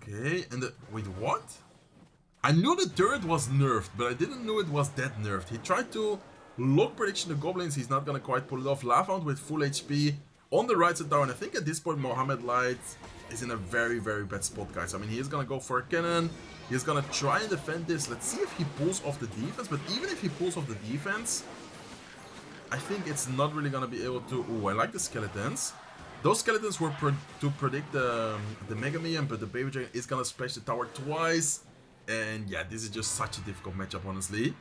Okay, and wait, what? I knew the turret was nerfed, but I didn't know it was that nerfed. He tried to lock prediction the Goblins. He's not going to quite pull it off. Lava Hound with full HP on the right side tower. And I think at this point, Mohamed Light is in a very, very bad spot, guys. I mean, he is going to go for a cannon. He's going to try and defend this. Let's see if he pulls off the defense. But even if he pulls off the defense, I think it's not really going to be able to... Ooh, I like the skeletons. Those skeletons were to predict the Mega Man, but the Baby Dragon is going to splash the tower twice. And yeah, this is just such a difficult matchup, honestly.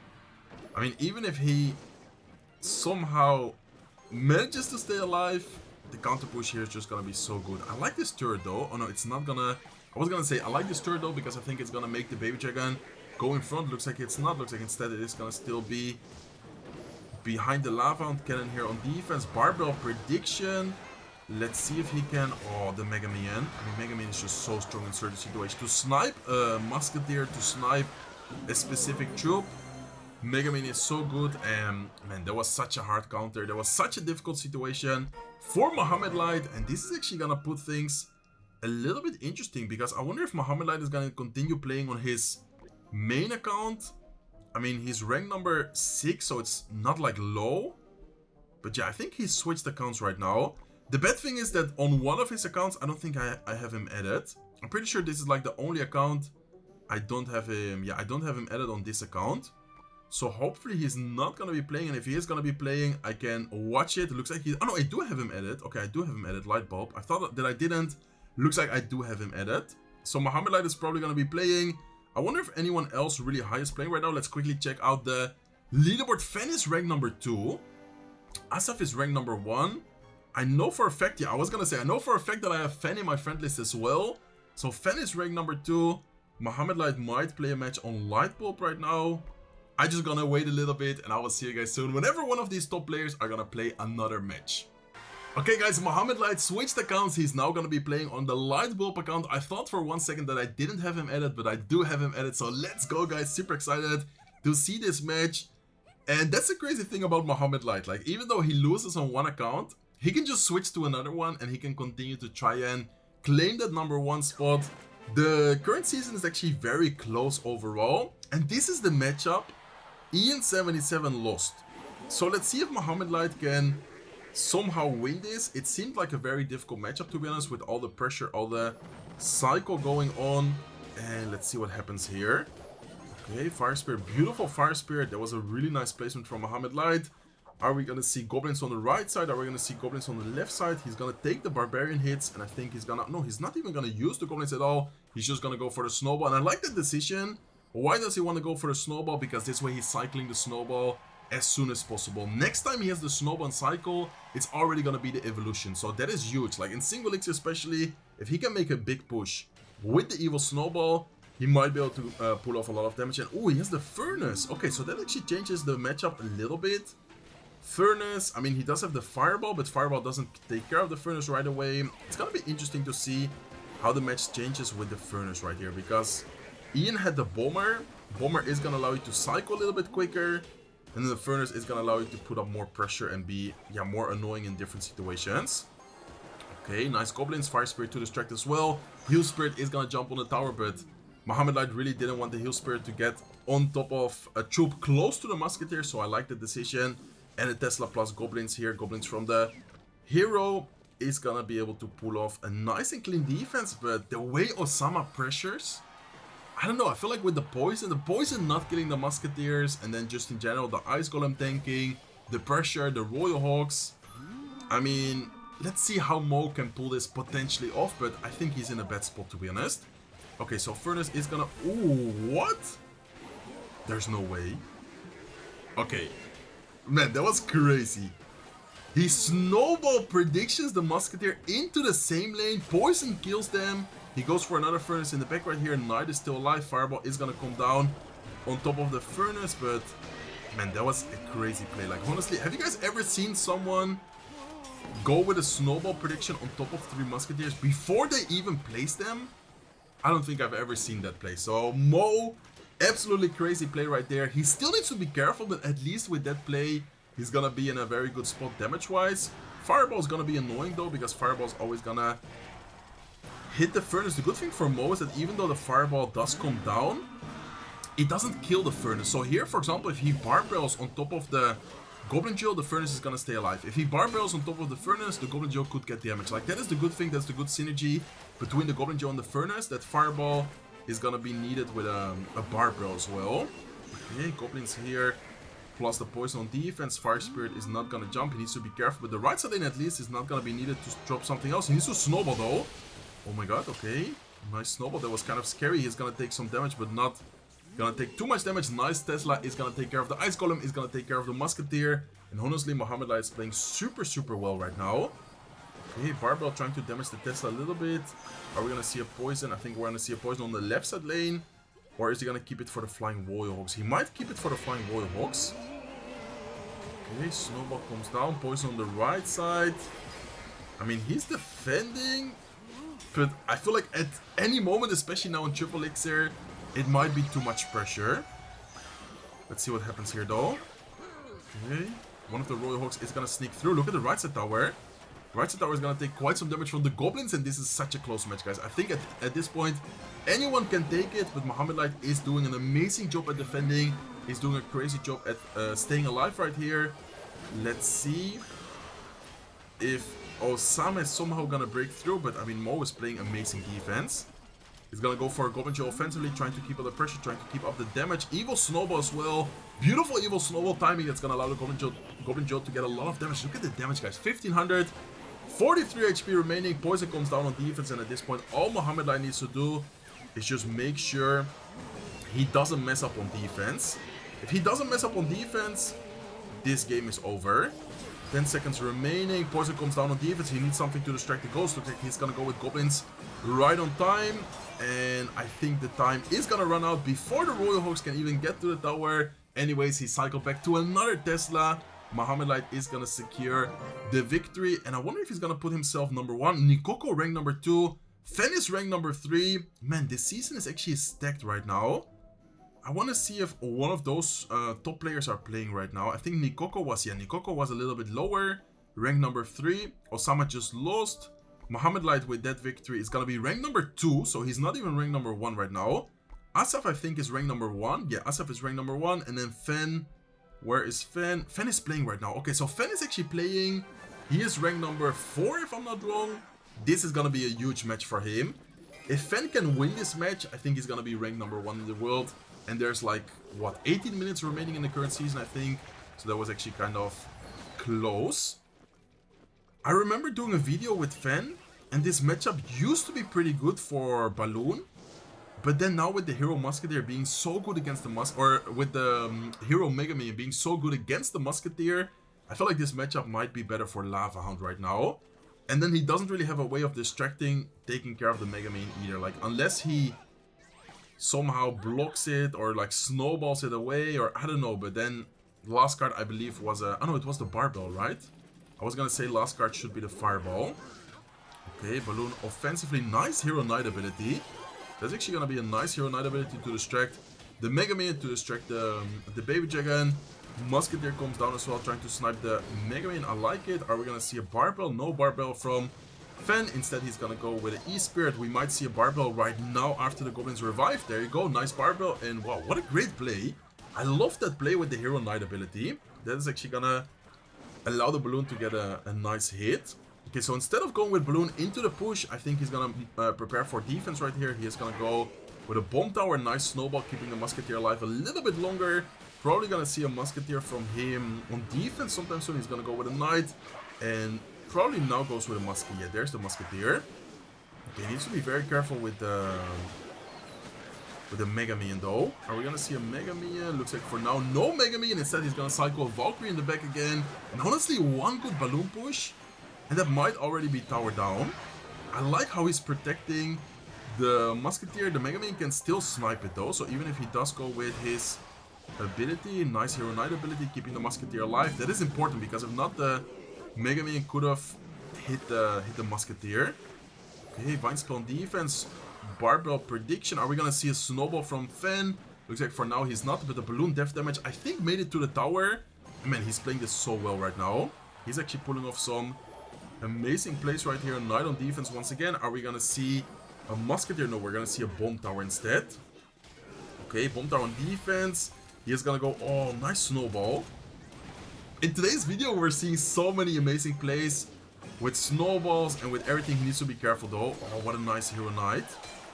I mean, even if he somehow manages to stay alive, the counter push here is just going to be so good. I like this turret though. Oh no, it's not going to... I was going to say, I like this turret though, because I think it's going to make the Baby Dragon go in front. Looks like it's not. Looks like instead it is going to still be behind the Lava Hound cannon here on defense. Barbell prediction. Let's see if he can... Oh, the Mega Man. I mean, Mega Man is just so strong in certain situations. To snipe a Musketeer, to snipe a specific troop, Mega Man is so good. And man, that was such a hard counter. That was such a difficult situation for Mohamed Light. And this is actually going to put things a little bit interesting, because I wonder if Mohamed Light is going to continue playing on his main account. I mean, he's ranked number 6, so it's not like low. But yeah, I think he switched accounts right now. The bad thing is that on one of his accounts, I don't think I have him added. I'm pretty sure this is like the only account I don't have him. Yeah, I don't have him added on this account. So hopefully he's not going to be playing. And if he is going to be playing, I can watch it. It looks like he... Oh no, I do have him added. Okay, I do have him added. Light Bulb. I thought that I didn't. Looks like I do have him added. So Mohamed Light is probably going to be playing. I wonder if anyone else really high is playing right now. Let's quickly check out the leaderboard. Fen is ranked number 2. Asaf is ranked number 1. I know for a fact, yeah, I was gonna say, I know for a fact that I have Fen in my friend list as well. So Fen is ranked number 2. Mohamed Light might play a match on Light Bulb right now. I just gonna wait a little bit, and I will see you guys soon whenever one of these top players are gonna play another match. Okay guys, Mohamed Light switched accounts. He's now gonna be playing on the Light Bulb account. I thought for one second that I didn't have him added, but I do have him added. So let's go guys, super excited to see this match. And that's the crazy thing about Mohamed Light. Like, even though he loses on one account, he can just switch to another one and he can continue to try and claim that number 1 spot. The current season is actually very close overall. And this is the matchup IAN77 lost. So let's see if Mohamed Light can somehow win this. It seemed like a very difficult matchup, to be honest, with all the pressure, all the cycle going on. And let's see what happens here. Okay, Fire Spirit, beautiful Fire Spirit. That was a really nice placement from Mohamed Light. Are we going to see Goblins on the right side? Are we going to see Goblins on the left side? He's going to take the Barbarian hits, and I think he's going to... No, he's not even going to use the Goblins at all. He's just going to go for the Snowball. And I like the decision Why does he want to go for the snowball? Because this way he's cycling the snowball as soon as possible. Next time he has the snowball and cycle, it's already going to be the evolution. So that is huge. Like in single elixir especially, if he can make a big push with the evil snowball, he might be able to pull off a lot of damage. And oh, he has the furnace. Okay, so that actually changes the matchup a little bit. Furnace, I mean, he does have the fireball, but fireball doesn't take care of the furnace right away. It's gonna be interesting to see how the match changes with the furnace right here, because Ian had the bomber. Bomber is gonna allow you to cycle a little bit quicker, and then the furnace is gonna allow you to put up more pressure and be, yeah, more annoying in different situations. Okay, nice goblins. Fire spirit to distract as well. Heal spirit is gonna jump on the tower, but Mohamed Light really didn't want the heal spirit to get on top of a troop close to the musketeer, so I like the decision. And the Tesla plus goblins here. Goblins from the hero is gonna be able to pull off a nice and clean defense, but the way Osama pressures, I don't know, I feel like with the poison not killing the musketeers, and then just in general the ice golem tanking, the pressure, the royal hawks. I mean, let's see how Mo can pull this potentially off, but I think he's in a bad spot, to be honest. Okay, so furnace is gonna, ooh, what? There's no way. Okay. Man, that was crazy. He snowball predictions the musketeer into the same lane. Poison kills them. He goes for another furnace in the back right here. Knight is still alive. Fireball is gonna come down on top of the furnace, but man, that was a crazy play. Like, honestly, have you guys ever seen someone go with a snowball prediction on top of 3 musketeers before they even place them? I don't think I've ever seen that play. So Mo, absolutely crazy play right there. He still needs to be careful, but at least with that play, he's gonna be in a very good spot damage-wise. Fireball is gonna be annoying though, because Fireball is always gonna hit the furnace. The good thing for Mo is that even though the Fireball does come down, it doesn't kill the furnace. So here, for example, if he barbells on top of the Goblin Jill, the furnace is gonna stay alive. If he barbells on top of the furnace, the Goblin Jill could get damage. Like, that is the good thing, that's the good synergy between the Goblin Jill and the furnace, that Fireball is gonna be needed with a barbell as well. Okay, goblins here, plus the poison on defense. Fire spirit is not gonna jump, he needs to be careful, but the right side lane at least is not gonna be needed to drop something else. He needs to snowball though. Oh my god, okay, nice snowball. That was kind of scary. He's gonna take some damage, but not gonna take too much damage. Nice Tesla is gonna take care of the ice golem, is gonna take care of the musketeer, and honestly Mohamed Light is playing super well right now. Okay, Barbell trying to damage the Tesla a little bit. Are we gonna see a poison? I think we're gonna see a poison on the left side lane. Or is he gonna keep it for the flying royal hawks? He might keep it for the flying royal hawks. Okay, snowball comes down. Poison on the right side. I mean, he's defending, but I feel like at any moment, especially now in triple elixir, it might be too much pressure. Let's see what happens here though. Okay, one of the royal hawks is gonna sneak through. Look at the right side tower. Right side tower is gonna take quite some damage from the goblins, and this is such a close match, guys. I think at this point, anyone can take it, but Mohamed Light is doing an amazing job at defending. He's doing a crazy job at staying alive right here. Let's see if Osama is somehow gonna break through, but I mean, Mo is playing amazing defense. He's gonna go for a Goblin Jill offensively, trying to keep up the pressure, trying to keep up the damage. Evil Snowball as well. Beautiful Evil Snowball timing that's gonna allow the Goblin Jill to get a lot of damage. Look at the damage, guys. 1500. 43 HP remaining. Poison comes down on defense, and at this point, all Mohamed Light needs to do is just make sure he doesn't mess up on defense. If he doesn't mess up on defense, this game is over. 10 seconds remaining. Poison comes down on defense. He needs something to distract the ghost. Looks like he's gonna go with goblins right on time. And I think the time is gonna run out before the Royal Hawks can even get to the tower. Anyways, he cycled back to another Tesla. Mohamed Light is gonna secure the victory. And I wonder if he's gonna put himself #1. Nikoko rank #2. Fen is rank #3. Man, this season is actually stacked right now. I want to see if one of those top players are playing right now. I think Nikoko was, yeah, Nikoko was a little bit lower. Rank #3. Osama just lost. Mohamed Light with that victory is gonna be rank #2, so he's not even rank #1 right now. Asaf, I think, is rank #1. Yeah, Asaf is rank #1, and then Fen. Where is Fen? Fen is playing right now. Okay, so Fen is actually playing. He is rank #4, if I'm not wrong. This is gonna be a huge match for him. If Fen can win this match, I think he's gonna be rank #1 in the world. And there's like, what, 18 minutes remaining in the current season, I think. So that was actually kind of close. I remember doing a video with Fen, and this matchup used to be pretty good for Balloon. But then now with the Hero Musketeer being so good against the with the Hero Mega Minion being so good against the Musketeer, I feel like this matchup might be better for Lava Hound right now. And then he doesn't really have a way of distracting, taking care of the Mega Minion either. Like, unless he somehow blocks it or like snowballs it away, or I don't know. But then last card I believe was a... Oh no, it was the Barbell, right? I was gonna say last card should be the Fireball. Okay, Balloon offensively. Nice Hero Knight ability. That's actually gonna be a nice Hero Knight ability to distract the Mega Minion, to distract the Baby Dragon. Musketeer comes down as well, trying to snipe the Mega Minion. I like it. Are we gonna see a Barbell? No Barbell from Fen. Instead, he's gonna go with an E-Spirit. We might see a Barbell right now after the Goblins revive. There you go, nice Barbell. And wow, what a great play. I love that play with the Hero Knight ability. That is actually gonna allow the Balloon to get a nice hit. Okay, so instead of going with Balloon into the push, I think he's gonna prepare for defense right here. He is gonna go with a Bomb Tower, nice Snowball, keeping the Musketeer alive a little bit longer. Probably gonna see a Musketeer from him on defense sometime soon. He's gonna go with a Knight, and probably now goes with a Musketeer. Yeah, there's the Musketeer. Okay, he needs to be very careful with the Mega Minion though. Are we gonna see a Mega Minion? Looks like for now no Mega Minion. Instead he's gonna cycle Valkyrie in the back again. And honestly, one good Balloon push, and that might already be tower down. I like how he's protecting the Musketeer. The Mega Minion can still snipe it though, so even if he does go with his ability, nice Hero Knight ability, keeping the Musketeer alive, that is important, because if not, the Mega Minion could have hit the Musketeer. Okay, Vine Spell on defense, Barbell prediction. Are we gonna see a Snowball from Fen? Looks like for now he's not, but the Balloon def damage I think made it to the tower. Man, he's playing this so well right now. He's actually pulling off some amazing plays right here. Knight on defense once again. Are we gonna see a Musketeer? No, we're gonna see a Bomb Tower instead. Okay, Bomb Tower on defense. He is gonna go, oh, nice Snowball. In today's video, we're seeing so many amazing plays with snowballs and with everything. He needs to be careful though. Oh, what a nice Hero Knight.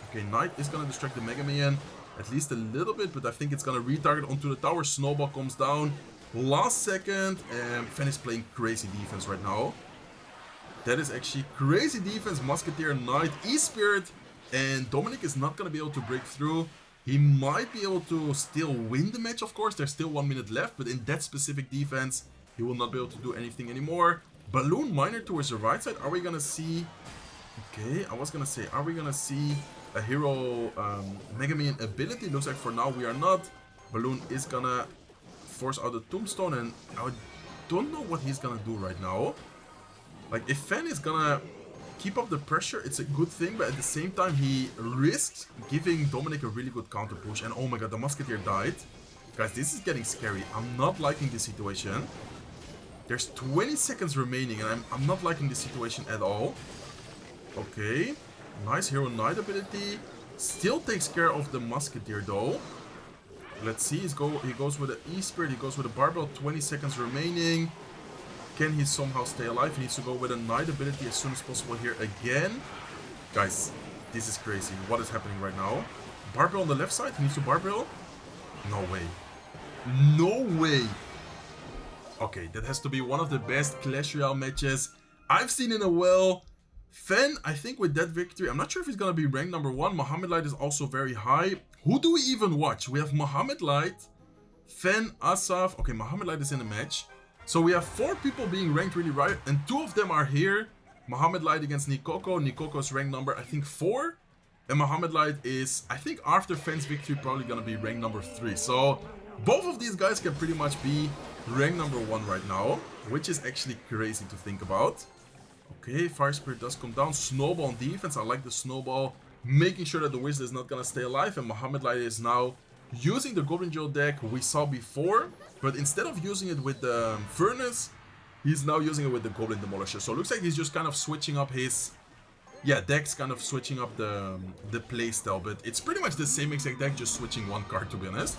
Okay, Knight is gonna distract the Mega Minion at least a little bit, but I think it's gonna retarget onto the tower. Snowball comes down last second, and Fen is playing crazy defense right now. That is actually crazy defense. Musketeer, Knight, E-Spirit, and Dominic is not gonna be able to break through. He might be able to still win the match, of course. There's still 1 minute left, but in that specific defense, he will not be able to do anything anymore. Balloon Miner towards the right side. Are we gonna see... Okay, I was gonna say, are we gonna see a Hero Mega Minion ability? Looks like for now we are not. Balloon is gonna force out the Tombstone, and I don't know what he's gonna do right now. Like, if Fen is gonna keep up the pressure, it's a good thing, but at the same time he risks giving Dominic a really good counter push. And oh my god, the Musketeer died. Guys, this is getting scary. I'm not liking this situation. There's 20 seconds remaining, and I'm not liking this situation at all. Okay, nice Hero Knight ability. Still takes care of the Musketeer though. Let's see, he goes with an E-Spirit, he goes with a Barbell. 20 seconds remaining. Can he somehow stay alive? He needs to go with a Knight ability as soon as possible here again. Guys, this is crazy. What is happening right now? Barbell on the left side? He needs to Barbell? No way. No way. Okay, that has to be one of the best Clash Royale matches I've seen in a while. Fen, I think with that victory, I'm not sure if he's going to be ranked number 1. Mohamed Light is also very high. Who do we even watch? We have Mohamed Light, Fen, Asaf. Okay, Mohamed Light is in the match. So we have 4 people being ranked really right, and 2 of them are here. Mohamed Light against Nikoko. Nikoko's rank number, I think, 4. And Mohamed Light is, I think, after Fen's victory, probably going to be ranked number 3. So both of these guys can pretty much be ranked number 1 right now, which is actually crazy to think about. Okay, Fire Spirit does come down. Snowball on defense. I like the Snowball, making sure that the Wizard is not going to stay alive. And Mohamed Light is now using the Goblin Drill deck we saw before, but instead of using it with the Furnace, he's now using it with the Goblin Demolisher. So it looks like he's just kind of switching up his... Yeah, deck's kind of switching up the playstyle, but it's pretty much the same exact deck, just switching 1 card, to be honest.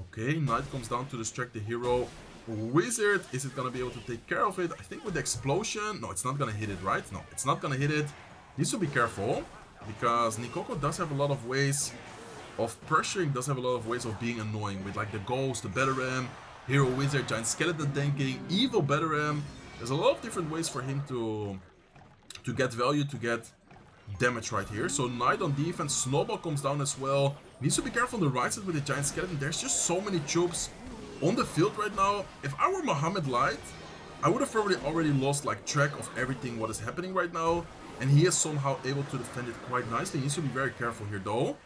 Okay, Knight comes down to distract the Hero Wizard. Is it going to be able to take care of it? I think with the Explosion... No, it's not going to hit it, right? No, it's not going to hit it. Needs to be careful, because Nikoko does have a lot of ways of pressuring, does have a lot of ways of being annoying with like the Ghost, the Battle Ram, Hero Wizard, Giant Skeleton tanking, Evil Battle Ram. There's a lot of different ways for him to get value, to get damage right here. So Knight on defense, Snowball comes down as well. Needs to be careful on the right side with the Giant Skeleton. There's just so many troops on the field right now. If I were Mohamed Light, I would have probably already lost like track of everything what is happening right now. And he is somehow able to defend it quite nicely. He needs to be very careful here though,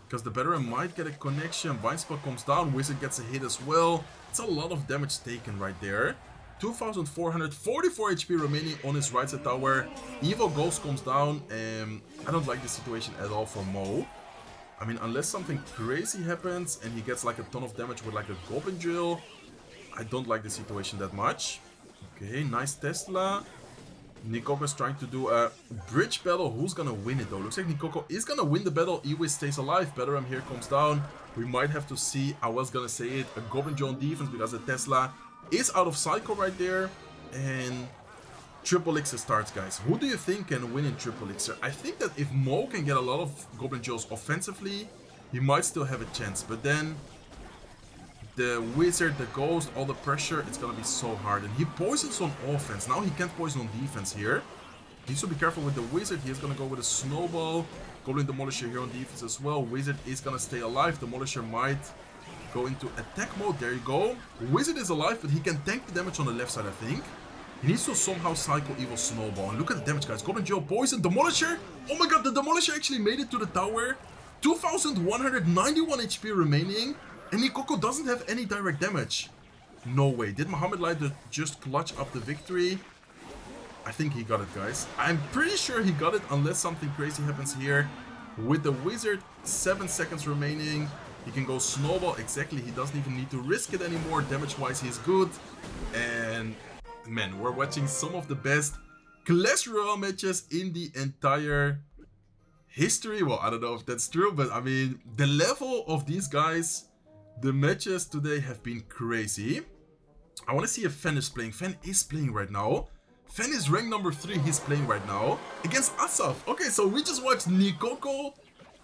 because the veteran might get a connection. Vine Spot comes down, Wizard gets a hit as well. It's a lot of damage taken right there. 2,444 HP remaining on his right side tower. Evil Ghost comes down, and I don't like the situation at all for Mo. I mean, unless something crazy happens and he gets like a ton of damage with like a Goblin drill, I don't like the situation that much. Okay, nice Tesla. Nikoko is trying to do a bridge battle. Who's gonna win it though? Looks like Nikoko is gonna win the battle. Ewiz stays alive. Betteram here comes down. We might have to see, I was gonna say it, a Goblin drill on defense because the Tesla is out of cycle right there. And Triple Elixir starts, guys. Who do you think can win in Triple Elixir? I think that if Mo can get a lot of Goblin drills offensively, he might still have a chance. But then the Wizard, the Ghost, all the pressure, it's gonna be so hard. And he poisons on offense. Now he can't poison on defense here. He needs to be careful with the Wizard. He is gonna go with a Snowball. Goblin Demolisher here on defense as well. Wizard is gonna stay alive. Demolisher might go into attack mode. There you go. Wizard is alive, but he can tank the damage on the left side, I think. He needs to somehow cycle Evil Snowball. And look at the damage, guys. Goblin Drill, Poison, Demolisher. Oh my god, the Demolisher actually made it to the tower. 2,191 HP remaining. And Nikoko doesn't have any direct damage. No way. Did Mohamed Light just clutch up the victory? I think he got it, guys. I'm pretty sure he got it unless something crazy happens here. With the Wizard, 7 seconds remaining. He can go Snowball. Exactly. He doesn't even need to risk it anymore. Damage-wise, he's good. And man, we're watching some of the best Clash Royale matches in the entire history. Well, I don't know if that's true, but I mean, the level of these guys, the matches today have been crazy. I want to see if Fen is playing. Fen is playing right now. Fen is rank number 3. He's playing right now against Asaf. Okay, so we just watched Nikoko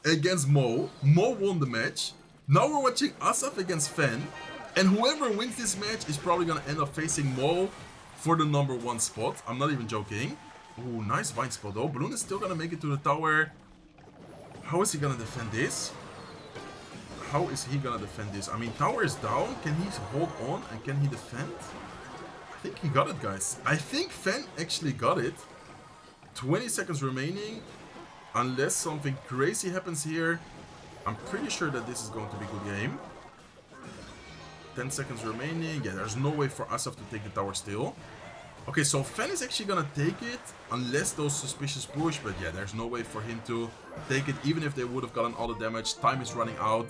against Mo. Mo won the match. Now we're watching Asaf against Fen. And whoever wins this match is probably going to end up facing Mo for the number 1 spot. I'm not even joking. Ooh, nice Vine Spot though. Balloon is still going to make it to the tower. How is he going to defend this? How is he going to defend this? I mean, tower is down. Can he hold on and can he defend? I think he got it, guys. I think Fen actually got it. 20 seconds remaining. Unless something crazy happens here, I'm pretty sure that this is going to be a good game. 10 seconds remaining. Yeah, there's no way for Asaf to take the tower still. Okay, so Fen is actually gonna take it unless those suspicious push, but yeah, there's no way for him to take it even if they would have gotten all the damage. Time is running out.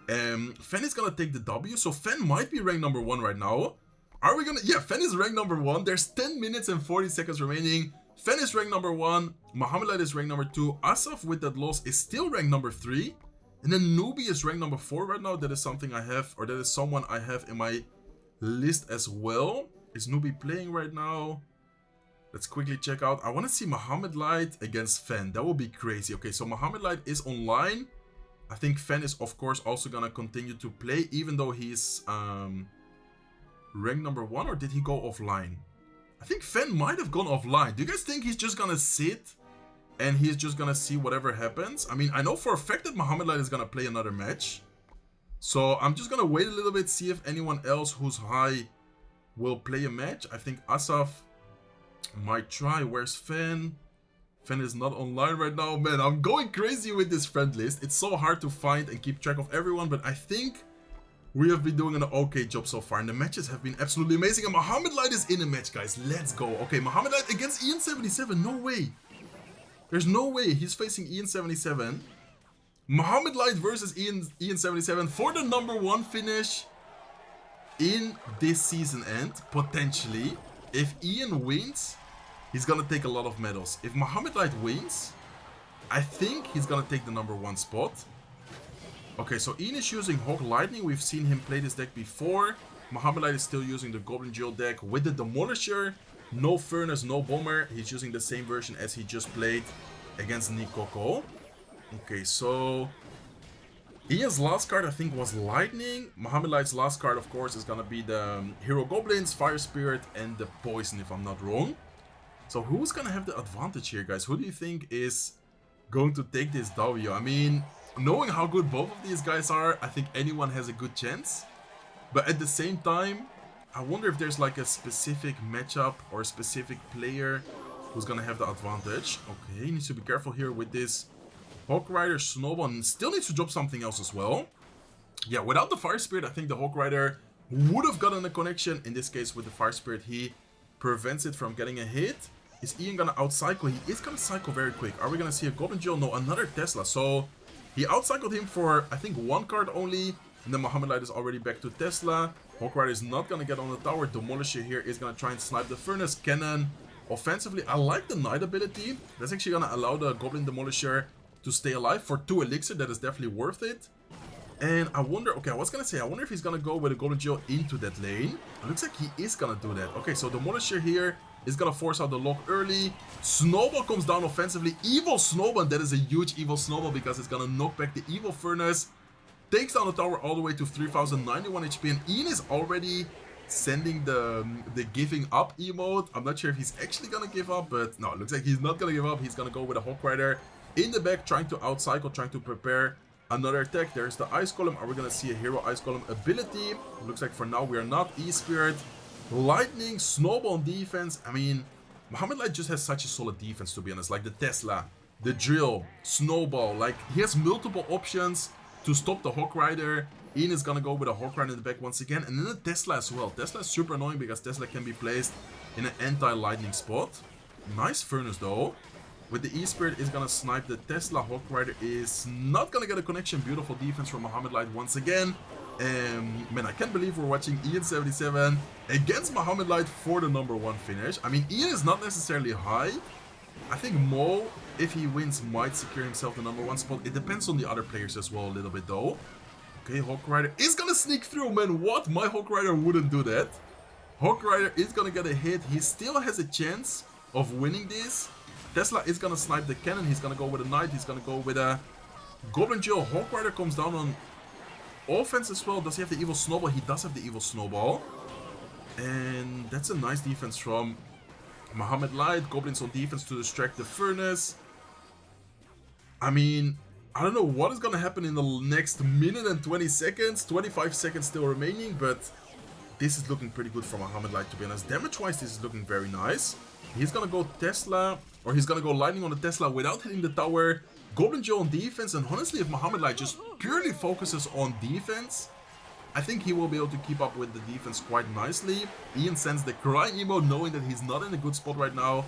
Fen is gonna take the W, so Fen might be rank number 1 right now. Are we gonna... Yeah, Fen is rank number 1. There's 10 minutes and 40 seconds remaining. Fen is rank number 1. Mohamed Light is rank number 2. Asaf with that loss is still rank number 3. And then Newbie is rank number 4 right now. That is something I have, or that is someone I have in my list as well. Is Newbie playing right now? Let's quickly check out. I want to see Mohamed Light against Fen. That would be crazy. Okay, so Mohamed Light is online. I think Fen is, of course, also going to continue to play, even though he's rank number 1, or did he go offline? I think Fen might have gone offline. Do you guys think he's just going to sit and he's just going to see whatever happens? I mean, I know for a fact that Mohamed Light is going to play another match. So I'm just going to wait a little bit, see if anyone else who's high will play a match. I think Asaf might try. Where's Fen? Fen is not online right now. Man, I'm going crazy with this friend list. It's so hard to find and keep track of everyone, but I think we have been doing an okay job so far, and the matches have been absolutely amazing. And Mohamed Light is in a match, guys. Let's go. Okay, Mohamed Light against IAN77. No way. There's no way he's facing IAN77. Mohamed Light versus IAN77 for the number 1 finish in this season end, potentially. If Ian wins, he's gonna take a lot of medals. If Mohamed Light wins, I think he's gonna take the number 1 spot. Okay, so Ian is using Hawk Lightning. We've seen him play this deck before. Mohamed Light is still using the Goblin Drill deck with the Demolisher. No Furnace, no Bomber. He's using the same version as he just played against Nikoko. Okay, so Ian's last card, I think, was Lightning. Mohamed Light's last card, of course, is gonna be the Hero Goblins, Fire Spirit, and the Poison, if I'm not wrong. So who's gonna have the advantage here, guys? Who do you think is going to take this W. I mean, knowing how good both of these guys are, I think anyone has a good chance. But at the same time, I wonder if there's like a specific matchup or a specific player who's gonna have the advantage. Okay, he needs to be careful here with this Hawk Rider Snowball, and still needs to drop something else as well. Yeah, without the Fire Spirit, I think the Hawk Rider would have gotten a connection. In this case, with the Fire Spirit, he prevents it from getting a hit. Is Ian gonna outcycle? He is gonna cycle very quick. Are we gonna see a Goblin Jill? No, another Tesla. So he outcycled him for, I think, one card only. And then Mohamed Light is already back to Tesla. Hawk Rider is not gonna get on the tower. Demolisher here is gonna try and snipe the Furnace Cannon. Offensively, I like the Knight ability. That's actually gonna allow the Goblin Demolisher to stay alive for 2 elixir. That is definitely worth it. And I wonder, okay, I was gonna say, I wonder if he's gonna go with a Golden Geo into that lane. It looks like he is gonna do that. Okay, so Demolisher here is gonna force out the lock early. Snowball comes down offensively. Evil Snowball, and that is a huge Evil Snowball because it's gonna knock back the Evil Furnace. Takes down the tower all the way to 3091 HP, and Ian is already sending the giving up emote. I'm not sure if he's actually gonna give up, but no, it looks like he's not gonna give up. He's gonna go with a Hawk Rider in the back, trying to outcycle, trying to prepare another attack. There's the Ice Column. Are we gonna see a Hero Ice Column ability? It looks like for now we are not. E-Spirit, Lightning, Snowball on defense. I mean, Mohamed Light just has such a solid defense, to be honest. Like the Tesla, the Drill, Snowball. Like, he has multiple options to stop the Hawk Rider. Ian is gonna go with a Hawk Rider in the back once again. And then the Tesla as well. Tesla is super annoying because Tesla can be placed in an anti-lightning spot. Nice Furnace though. With the E-Spirit is gonna snipe the Tesla. Hawk Rider is not gonna get a connection. Beautiful defense from Mohamed Light once again. Man, I can't believe we're watching EGW against Mohamed Light for the #1 finish. I mean, Ian is not necessarily high. I think Mo, if he wins, might secure himself the #1 spot. It depends on the other players as well a little bit though. Okay, Hawk Rider is gonna sneak through, man. What? My Hawk Rider wouldn't do that. Hawk Rider is gonna get a hit. He still has a chance of winning this. Tesla is gonna snipe the cannon. He's gonna go with a Knight. He's gonna go with a Goblin Jill. Hawk Rider comes down on offense as well. Does he have the Evil Snowball? He does have the Evil Snowball. And that's a nice defense from Mohamed Light. Goblins on defense to distract the Furnace. I mean, I don't know what is gonna happen in the next minute and 20 seconds. 25 seconds still remaining, but this is looking pretty good for Mohamed Light, to be honest. Damage-wise, this is looking very nice. He's gonna go Tesla, or he's gonna go Lightning on the Tesla without hitting the tower. Goblin Joe on defense, and honestly, if Mohamed Light just purely focuses on defense, I think he will be able to keep up with the defense quite nicely. Ian sends the crying emote, knowing that he's not in a good spot right now.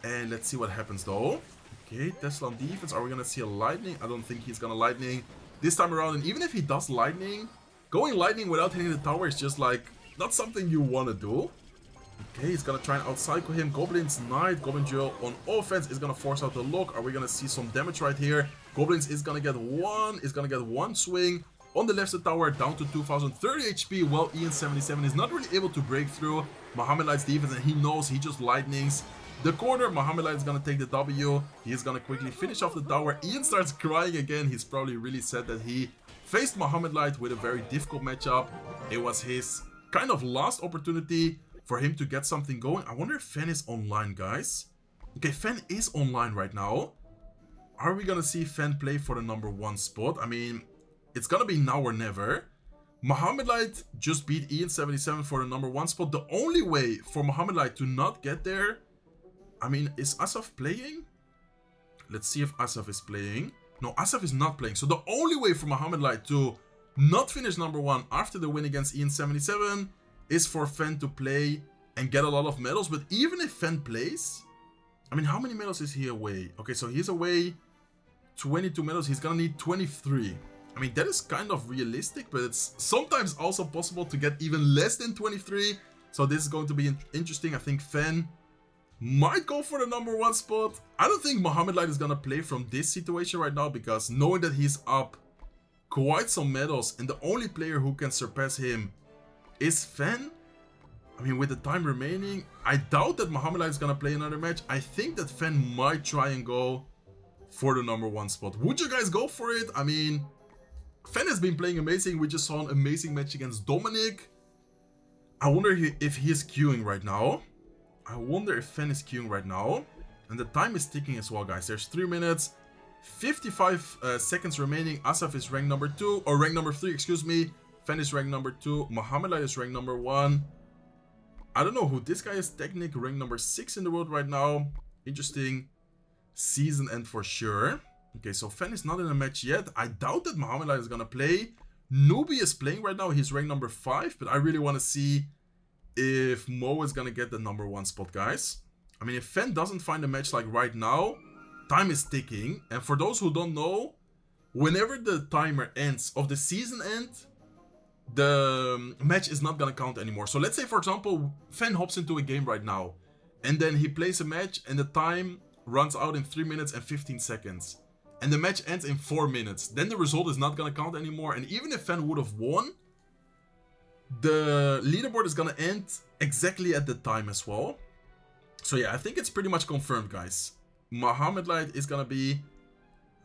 And let's see what happens though. Okay, Tesla on defense. Are we gonna see a Lightning? I don't think he's gonna Lightning this time around. And even if he does Lightning, going Lightning without hitting the tower is just like not something you want to do. Okay, he's gonna try and outcycle him. Goblin's Knight, Goblin Duel on offense is gonna force out the lock. Are we gonna see some damage right here? Goblins is gonna get one swing on the left side tower down to 2030 HP. While IAN77 is not really able to break through Mohamed Light's defense, and he knows he just lightnings the corner. Mohamed Light is gonna take the W. He is gonna quickly finish off the tower. Ian starts crying again. He's probably really sad that he faced Mohamed Light with a very difficult matchup. It was his kind of last opportunity for him to get something going. I wonder if Fen is online, guys. Okay, Fen is online right now. Are we gonna see Fen play for the #1 spot? I mean, it's gonna be now or never. Mohamed Light just beat IAN77 for the #1 spot. The only way for Mohamed Light to not get there, I mean, is Asaf playing? Let's see if Asaf is playing. No, Asaf is not playing. So the only way for Mohamed Light to not finish #1 after the win against IAN77 is for Fen to play and get a lot of medals. But even if Fen plays, I mean, how many medals is he away? Okay, so he's away 22 medals. He's gonna need 23. I mean, that is kind of realistic, but it's sometimes also possible to get even less than 23. So this is going to be interesting. I think Fen might go for the #1 spot. I don't think Mohamed Light is gonna play from this situation right now, because knowing that he's up quite some medals and the only player who can surpass him is Fen. I mean, with the time remaining, I doubt that Mohamed Light is gonna play another match. I think that Fen might try and go for the #1 spot. Would you guys go for it? I mean, Fen has been playing amazing. We just saw an amazing match against Dominic. I wonder if he is queuing right now. I wonder if Fen is queuing right now. And the time is ticking as well, guys. There's 3 minutes 55 seconds remaining. Asaf is ranked number 2, or ranked number 3, excuse me. Fen is ranked number 2. Mohamed is ranked number 1. I don't know who this guy is. Technic, ranked number 6 in the world right now. Interesting season end for sure. Okay, so Fen is not in a match yet. I doubt that Mohamed is gonna play. Newbie is playing right now. He's ranked number 5, but I really want to see if Mo is gonna get the number 1 spot, guys. I mean, if Fen doesn't find a match like right now, time is ticking. And for those who don't know, whenever the timer ends of the season end, the match is not gonna count anymore. So let's say, for example, Fen hops into a game right now, and then he plays a match, and the time runs out in 3 minutes and 15 seconds. And the match ends in 4 minutes. Then the result is not gonna count anymore. And even if Fen would have won, the leaderboard is gonna end exactly at the time as well. So yeah, I think it's pretty much confirmed, guys. Mohamed Light is gonna be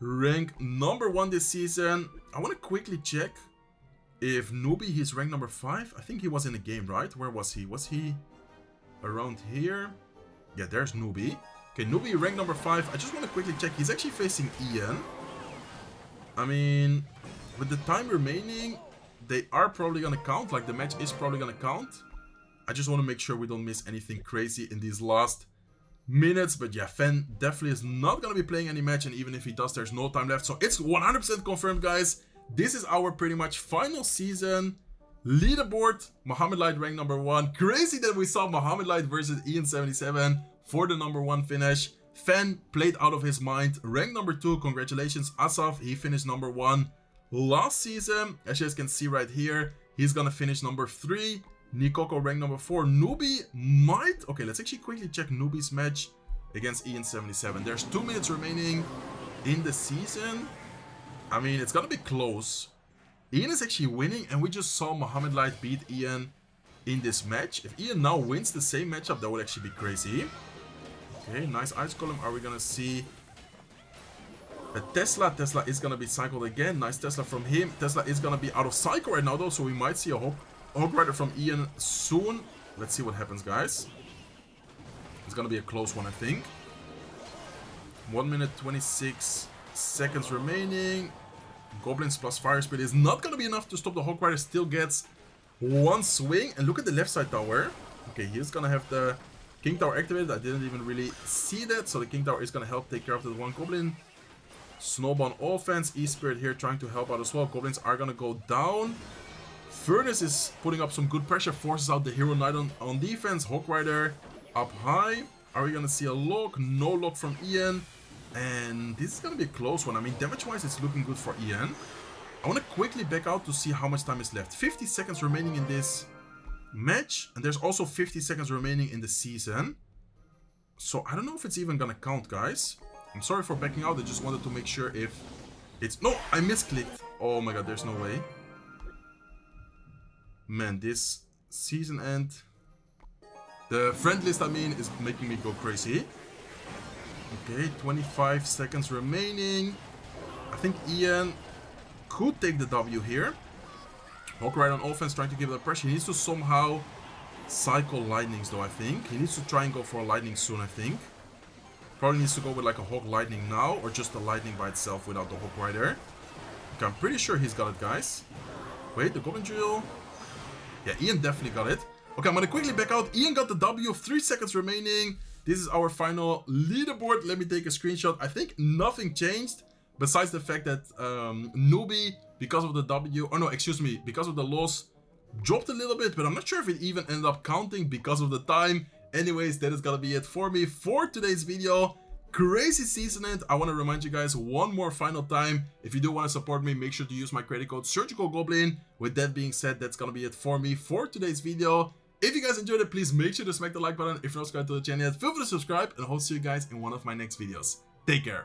ranked number 1 this season. I want to quickly check if Newbie, he's ranked number 5. I think he was in a game, right? Where was he? Was he around here? Yeah, there's Newbie. Okay, Newbie ranked number 5. I just want to quickly check. He's actually facing Ian. I mean, with the time remaining, they are probably gonna count. Like, the match is probably gonna count. I just want to make sure we don't miss anything crazy in these last minutes. But yeah, Fen definitely is not gonna be playing any match, and even if he does, there's no time left. So it's 100% confirmed, guys. This is our pretty much final season leaderboard. Mohamed Light ranked number 1. Crazy that we saw Mohamed Light versus IAN77 for the number 1 finish. Fen played out of his mind, ranked number 2. Congratulations, Asaf. He finished number 1 last season. As you guys can see right here, he's gonna finish number 3. Nikoko ranked number 4. Newbie might... Okay, let's actually quickly check Newbie's match against IAN77. There's 2 minutes remaining in the season. I mean, it's gonna be close. Ian is actually winning, and we just saw Mohamed Light beat Ian in this match. If Ian now wins the same matchup, that would actually be crazy. Okay, nice ice column. Are we gonna see a Tesla? Tesla is gonna be cycled again. Nice Tesla from him. Tesla is gonna be out of cycle right now, though, so we might see a Hawk Rider from Ian soon. Let's see what happens, guys. It's gonna be a close one, I think. 1 minute 26 seconds remaining. Goblins plus Fire Spirit is not gonna be enough to stop the Hawk Rider. Still gets 1 swing. And look at the left side tower. Okay, he's gonna have the King Tower activated. I didn't even really see that. So the King Tower is gonna help take care of the 1 Goblin. Snowball on offense. E-Spirit here trying to help out as well. Goblins are gonna go down. Furnace is putting up some good pressure. Forces out the Hero Knight on defense. Hawk Rider up high. Are we gonna see a lock? No lock from Ian. And this is gonna be a close one. I mean, damage-wise, it's looking good for Ian. I want to quickly back out to see how much time is left. 50 seconds remaining in this match. And there's also 50 seconds remaining in the season. So I don't know if it's even gonna count, guys. I'm sorry for backing out. I just wanted to make sure if it's... No, I misclicked. Oh my god, there's no way. Man, this season end... The friend list, I mean, is making me go crazy. Okay, 25 seconds remaining. I think Ian could take the W here. Hawk Rider on offense trying to give it a pressure. He needs to somehow cycle lightnings, though, I think. He needs to try and go for a lightning soon, I think. Probably needs to go with like a Hawk Lightning now, or just a lightning by itself without the Hawk Rider. Okay, I'm pretty sure he's got it, guys. Wait, the Goblin Drill. Yeah, Ian definitely got it. Okay, I'm gonna quickly back out. Ian got the W, 3 seconds remaining. This is our final leaderboard. Let me take a screenshot. I think nothing changed, besides the fact that Newbie, because of the W, or no, excuse me, because of the loss, dropped a little bit, but I'm not sure if it even ended up counting because of the time. Anyways, that is gonna be it for me for today's video. Crazy season end. I want to remind you guys one more final time, if you do want to support me, make sure to use my credit code Surgical Goblin. With that being said, that's gonna be it for me for today's video. If you guys enjoyed it, please make sure to smack the like button. If you're not subscribed to the channel yet, feel free to subscribe, and I hope to see you guys in one of my next videos. Take care.